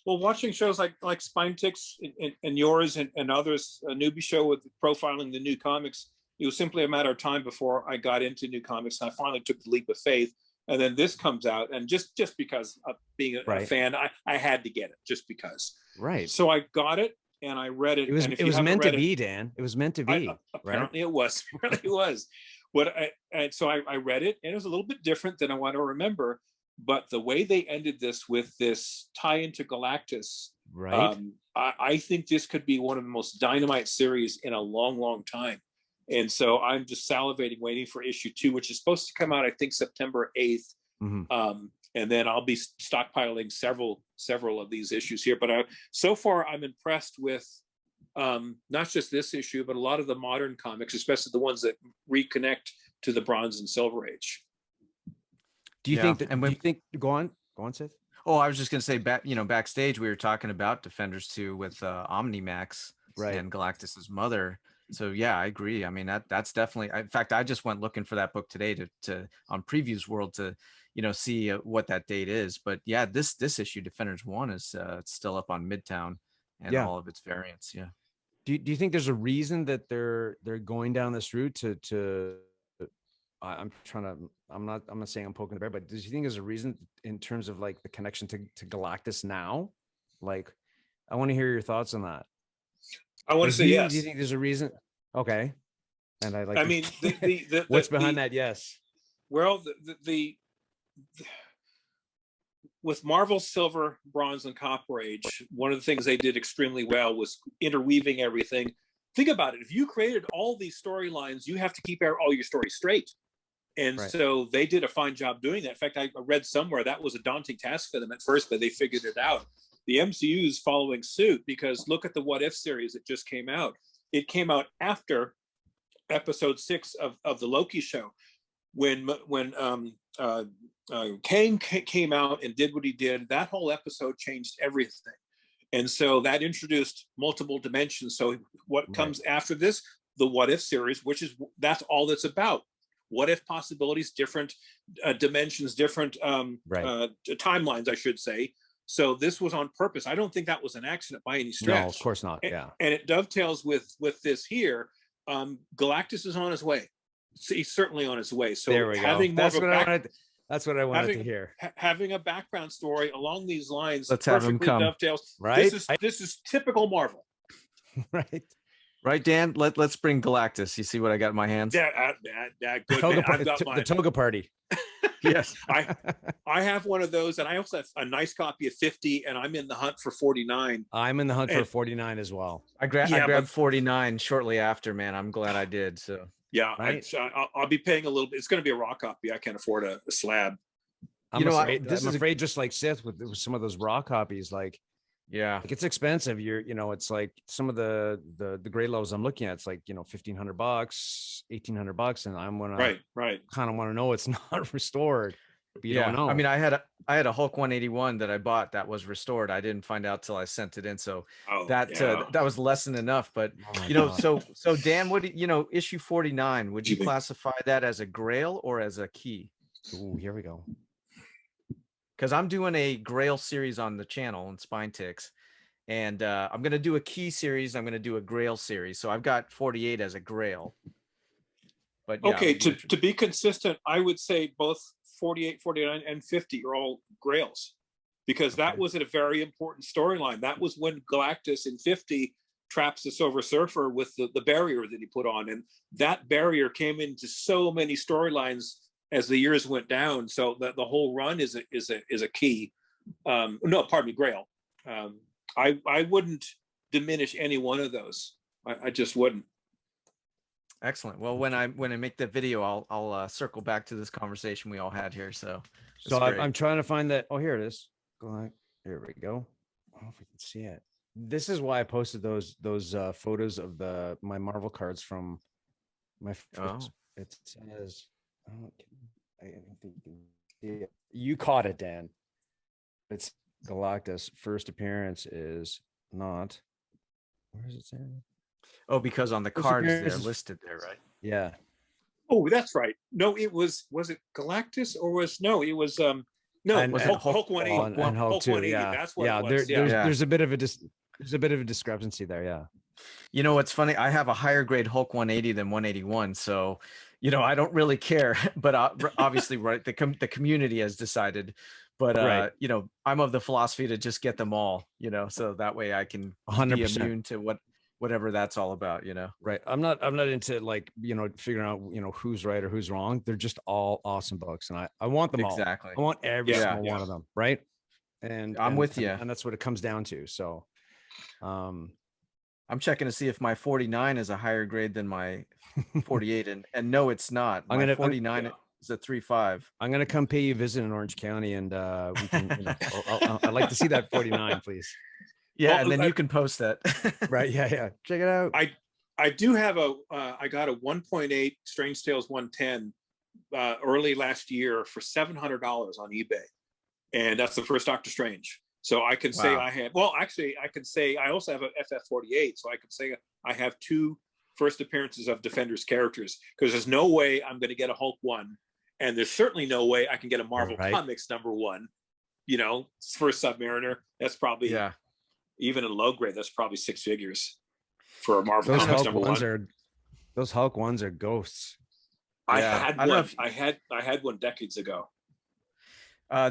Well, watching shows like Spine Ticks and yours and others, a newbie show with profiling the new comics, it was simply a matter of time before I got into new comics. And I finally took the leap of faith. And then this comes out, and just because of being a fan, I had to get it just because. Right. So I got it. and I read it. It was and if it you was haven't meant to read it, be, Dan. It was meant to be, right? apparently it was. Apparently it was. And so I read it, and it was a little bit different than I want to remember. But the way they ended this with this tie into Galactus, Right. I think this could be one of the most dynamite series in a long, long time. And so I'm just salivating, waiting for issue 2, which is supposed to come out, I think, September 8th. And then I'll be stockpiling several of these issues here. But so far, I'm impressed with not just this issue, but a lot of the modern comics, especially the ones that reconnect to the Bronze and Silver Age. Do you think that? And do you think? Go on, Seth. Oh, I was just gonna say, backstage we were talking about Defenders 2 with Omnimax and Galactus's mother. So yeah, I agree. I mean, that's definitely. In fact, I just went looking for that book today to on Previews World to see what that date is. But yeah, this issue, Defenders 1, is still up on Midtown and all of its variants. Yeah. Do you think there's a reason that they're going down this route to I'm not saying I'm poking the bear, but do you think there's a reason in terms of like the connection to Galactus now? Like, I want to hear your thoughts on that. I want to say yes. Do you think there's a reason? Okay. And I mean, what's behind that? Yes. Well, with Marvel Silver, Bronze, and Copper Age, one of the things they did extremely well was interweaving everything. Think about it. If you created all these storylines, you have to keep all your stories straight. And so they did a fine job doing that. In fact, I read somewhere that was a daunting task for them at first, but they figured it out. The MCU is following suit, because look at the What If series that just came out. It came out after episode 6 of the Loki show. When Kang came out and did what he did, that whole episode changed everything. And so that introduced multiple dimensions. So what comes after this, the What If series, that's all that's about. What if possibilities, different dimensions, different timelines, I should say. So this was on purpose. I don't think that was an accident by any stretch. No, of course not. Yeah. And it dovetails with this here. Galactus is on his way. He's certainly on his way. So there we go. That's what I wanted to hear. Having a background story along these lines, let's have him come. Dovetails. Right. This is typical Marvel. Right, Dan. Let's bring Galactus. You see what I got in my hands? Yeah, good. The toga party. Yes, I have one of those, and I also have a nice copy of 50, and I'm in the hunt for 49. I'm in the hunt for 49 as well. I grabbed 49 shortly after. Man, I'm glad I did. So yeah, I'll be paying a little bit. It's going to be a raw copy. I can't afford a slab. I'm afraid just like Sith with some of those raw copies, like. Yeah, like it's expensive. It's like some of the grade levels I'm looking at, it's like $1,500, $1,800, and I'm gonna kind of want to know it's not restored. But you don't know. I mean, I had a Hulk 181 that I bought that was restored. I didn't find out till I sent it in, so that was less than enough. But so Dan, what issue 49? Would you classify that as a Grail or as a key? Ooh, here we go. Because I'm doing a Grail series on the channel in Spine Ticks, and I'm going to do a key series. I'm going to do a Grail series. So I've got 48 as a Grail. But okay, to be consistent, I would say both 48, 49, and 50 are all Grails, because that was a very important storyline. That was when Galactus in 50 traps the Silver Surfer with the barrier that he put on, and that barrier came into so many storylines as the years went down. So the whole run is a key. No, pardon me, Grail. I wouldn't diminish any one of those. I just wouldn't. Excellent. Well, when I make the video, I'll circle back to this conversation we all had here. So I'm trying to find that. Oh, here it is. Here we go. I don't know if we can see it. This is why I posted those photos of my Marvel cards from my. It says. I don't think you can see it. You caught it, Dan. It's Galactus. First appearance is not. Where is it saying? Oh, because on the cards they're listed there, right? Yeah. Oh, that's right. No, it was it Galactus or was it was Hulk 180 and Hulk 2. Yeah, that's what it was. There's a bit of a discrepancy there. Yeah. You know what's funny? I have a higher grade Hulk 180 than 181, so I don't really care. But obviously, right? The community has decided. But you know, I'm of the philosophy to just get them all, you know, so that way I can 100%. be immune to whatever that's all about, you know. Right. I'm not into like, you know, figuring out, you know, who's right or who's wrong. They're just all awesome books, and I want them all. Exactly. I want every Yeah. single one of them, right? And I'm with you. and that's what it comes down to. So I'm checking to see if my 49 is a higher grade than my 48, and no, it's not. My 49 is a 3.5. I'm gonna come pay you a visit in Orange County, and we can. You know, I'd like to see that 49, please. Yeah, Well, and then you can post that. Right? Yeah, yeah. Check it out. I do have I got a 1.8 Strange Tales 110 early last year for $700 on eBay, and that's the first Doctor Strange. So I can say I have. Well, actually, I can say I also have a FF48, so I can say I have 2 first appearances of Defenders characters, because there's no way I'm going to get a Hulk 1, and there's certainly no way I can get a Marvel Comics #1. You know, first Submariner. That's probably even in low grade. That's probably 6 figures for a Marvel Comics #1. Those Hulk ones are ghosts. I had one. I had one decades ago.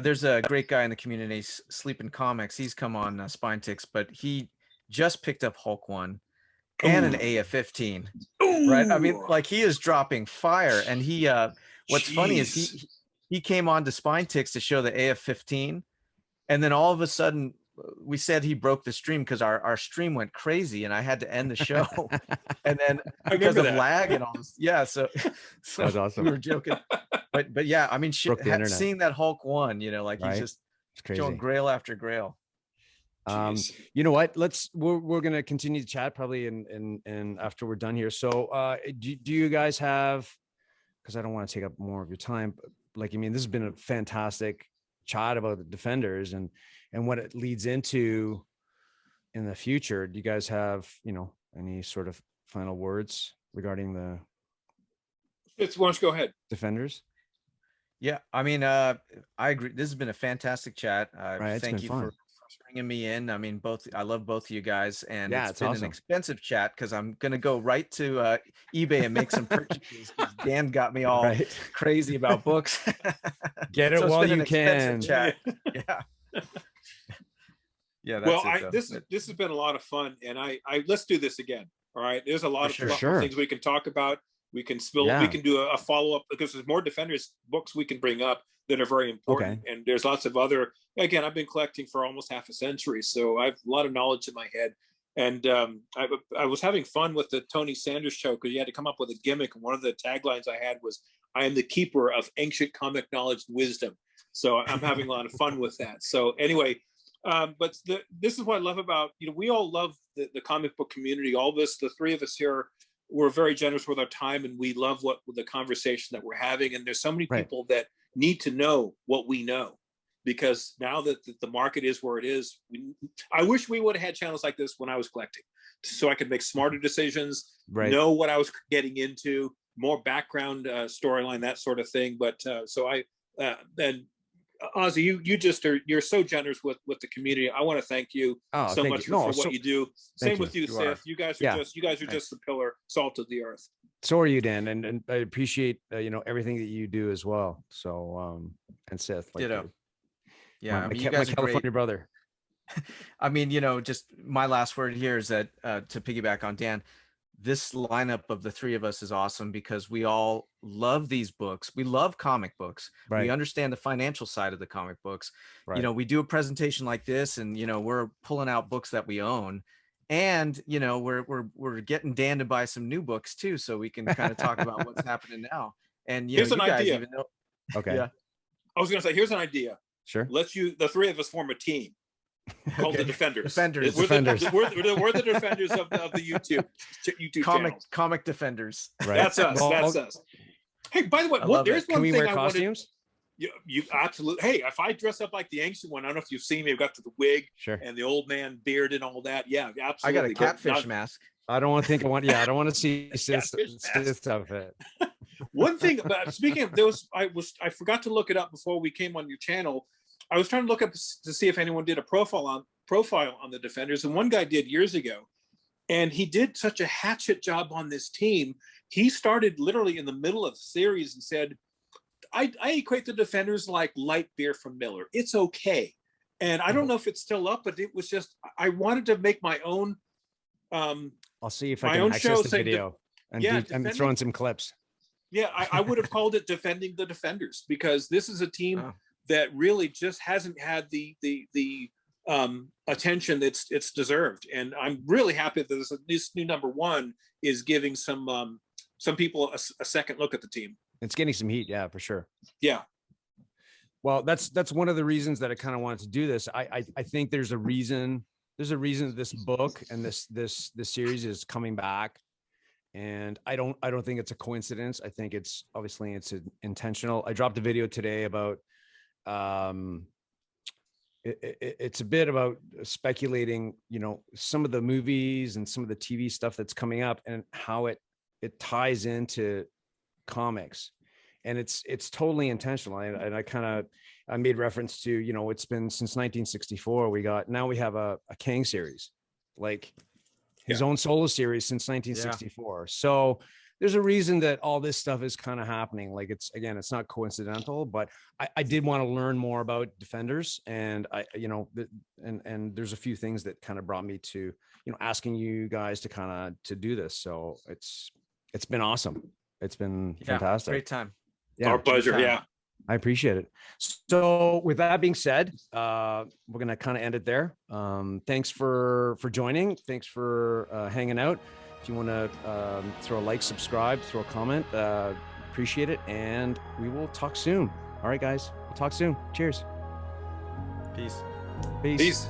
There's a great guy in the community, Sleeping Comics. He's come on Spine Ticks, but he just picked up Hulk 1 and an AF-15. Right? I mean, like, he is dropping fire. And he, what's funny is he came on to Spine Ticks to show the AF-15, and then all of a sudden we said he broke the stream because our stream went crazy, and I had to end the show. And then because of lag and all this, so that was awesome. We were joking. But yeah, I mean, seeing that Hulk 1, you know, like he's just showing grail after grail. You know what? We're gonna continue to chat probably and after we're done here. So do you guys have, because I don't want to take up more of your time, but like, I mean, this has been a fantastic chat about the Defenders and what it leads into in the future. Do you guys have, you know, any sort of final words regarding the why don't you go ahead? Defenders? Yeah, I mean, I agree. This has been a fantastic chat. Thank you for bringing me in. I mean, I love both of you guys, and it's been an expensive chat because I'm gonna go right to eBay and make some purchases. Dan got me all crazy about books. Get it while you can. Chat. Yeah. That's well, this has been a lot of fun, and I let's do this again. All right, there's a lot of things we can talk about. We can we can do a follow-up, because there's more Defenders books we can bring up that are very important. And there's lots of other, again, I've been collecting for almost half a century, so I have a lot of knowledge in my head. And I was having fun with the Tony Sanders show, because you had to come up with a gimmick. And one of the taglines I had was, "I am the keeper of ancient comic knowledge and wisdom." So I'm having a lot of fun with that. So anyway, but this is what I love about, you know, we all love the comic book community. All of us, the 3 of us here, we're very generous with our time, and we love the conversation that we're having. And there's so many people that need to know what we know, because now that the market is where it is, I wish we would have had channels like this when I was collecting, so I could make smarter decisions, know what I was getting into, more background storyline, that sort of thing. But and Ozzy, you're so generous with the community. I want to thank you so much for what you do. Same with you, Sith. You guys are just the pillar, salt of the earth. So are you, Dan, and I appreciate you know, everything that you do as well. So and Sith, like, ditto. Yeah, I mean, you guys, my California brother. I mean, you know, just my last word here is that to piggyback on Dan, this lineup of the 3 of us is awesome, because we all love these books. We love comic books. We understand the financial side of the comic books. You know, we do a presentation like this, and, you know, we're pulling out books that we own, and, you know, we're getting Dan to buy some new books too, so we can kind of talk about what's happening now. And here's an idea. Even know, I was going to say, here's an idea. Sure. The 3 of us form a team called the Defenders. We're the Defenders of the YouTube channel. Comic Defenders. That's us. That's us. Hey, by the way, there's one thing. Can we wear costumes? You absolutely. Hey, if I dress up like the ancient one, I don't know if you've seen me. I've got the wig and the old man beard and all that. Yeah, absolutely. I got a catfish mask. I don't want to think. I don't want to see Sith outfit. One thing about, speaking of those, I forgot to look it up before we came on your channel. I was trying to look up to see if anyone did a profile on the Defenders, and one guy did years ago, and he did such a hatchet job on this team. He started literally in the middle of the series and said, I equate the Defenders like light beer from Miller. It's okay. And I don't know if it's still up, but it was just, I wanted to make my own. I'll see if I my can own access show the saying video and, yeah, and throw in some clips. Yeah, I would have called it Defending the Defenders, because this is a team that really just hasn't had the attention it's deserved. And I'm really happy that this new number one is giving some people a second look at the team. It's getting some heat, yeah, for sure. Yeah. Well, that's one of the reasons that I kind of wanted to do this. I think there's a reason this book and this series is coming back. And I don't think it's a coincidence. I think it's intentional. I dropped a video today about it's a bit about speculating, some of the movies and some of the TV stuff that's coming up and how it ties into comics. And it's totally intentional. And I made reference to, it's been since 1964. Now we have a Kang series, like his own solo series since 1964. Yeah. So there's a reason that all this stuff is kind of happening. Like it's not coincidental, but I did want to learn more about Defenders, and and there's a few things that kind of brought me to, asking you guys to do this. So it's been awesome. It's been fantastic. Great time. Yeah, our pleasure. Yeah. I appreciate it. So with that being said, we're going to kind of end it there. Thanks for joining. Thanks for hanging out. If you want to throw a like, subscribe, throw a comment, appreciate it. And we will talk soon. All right, guys, we'll talk soon. Cheers. Peace. Peace.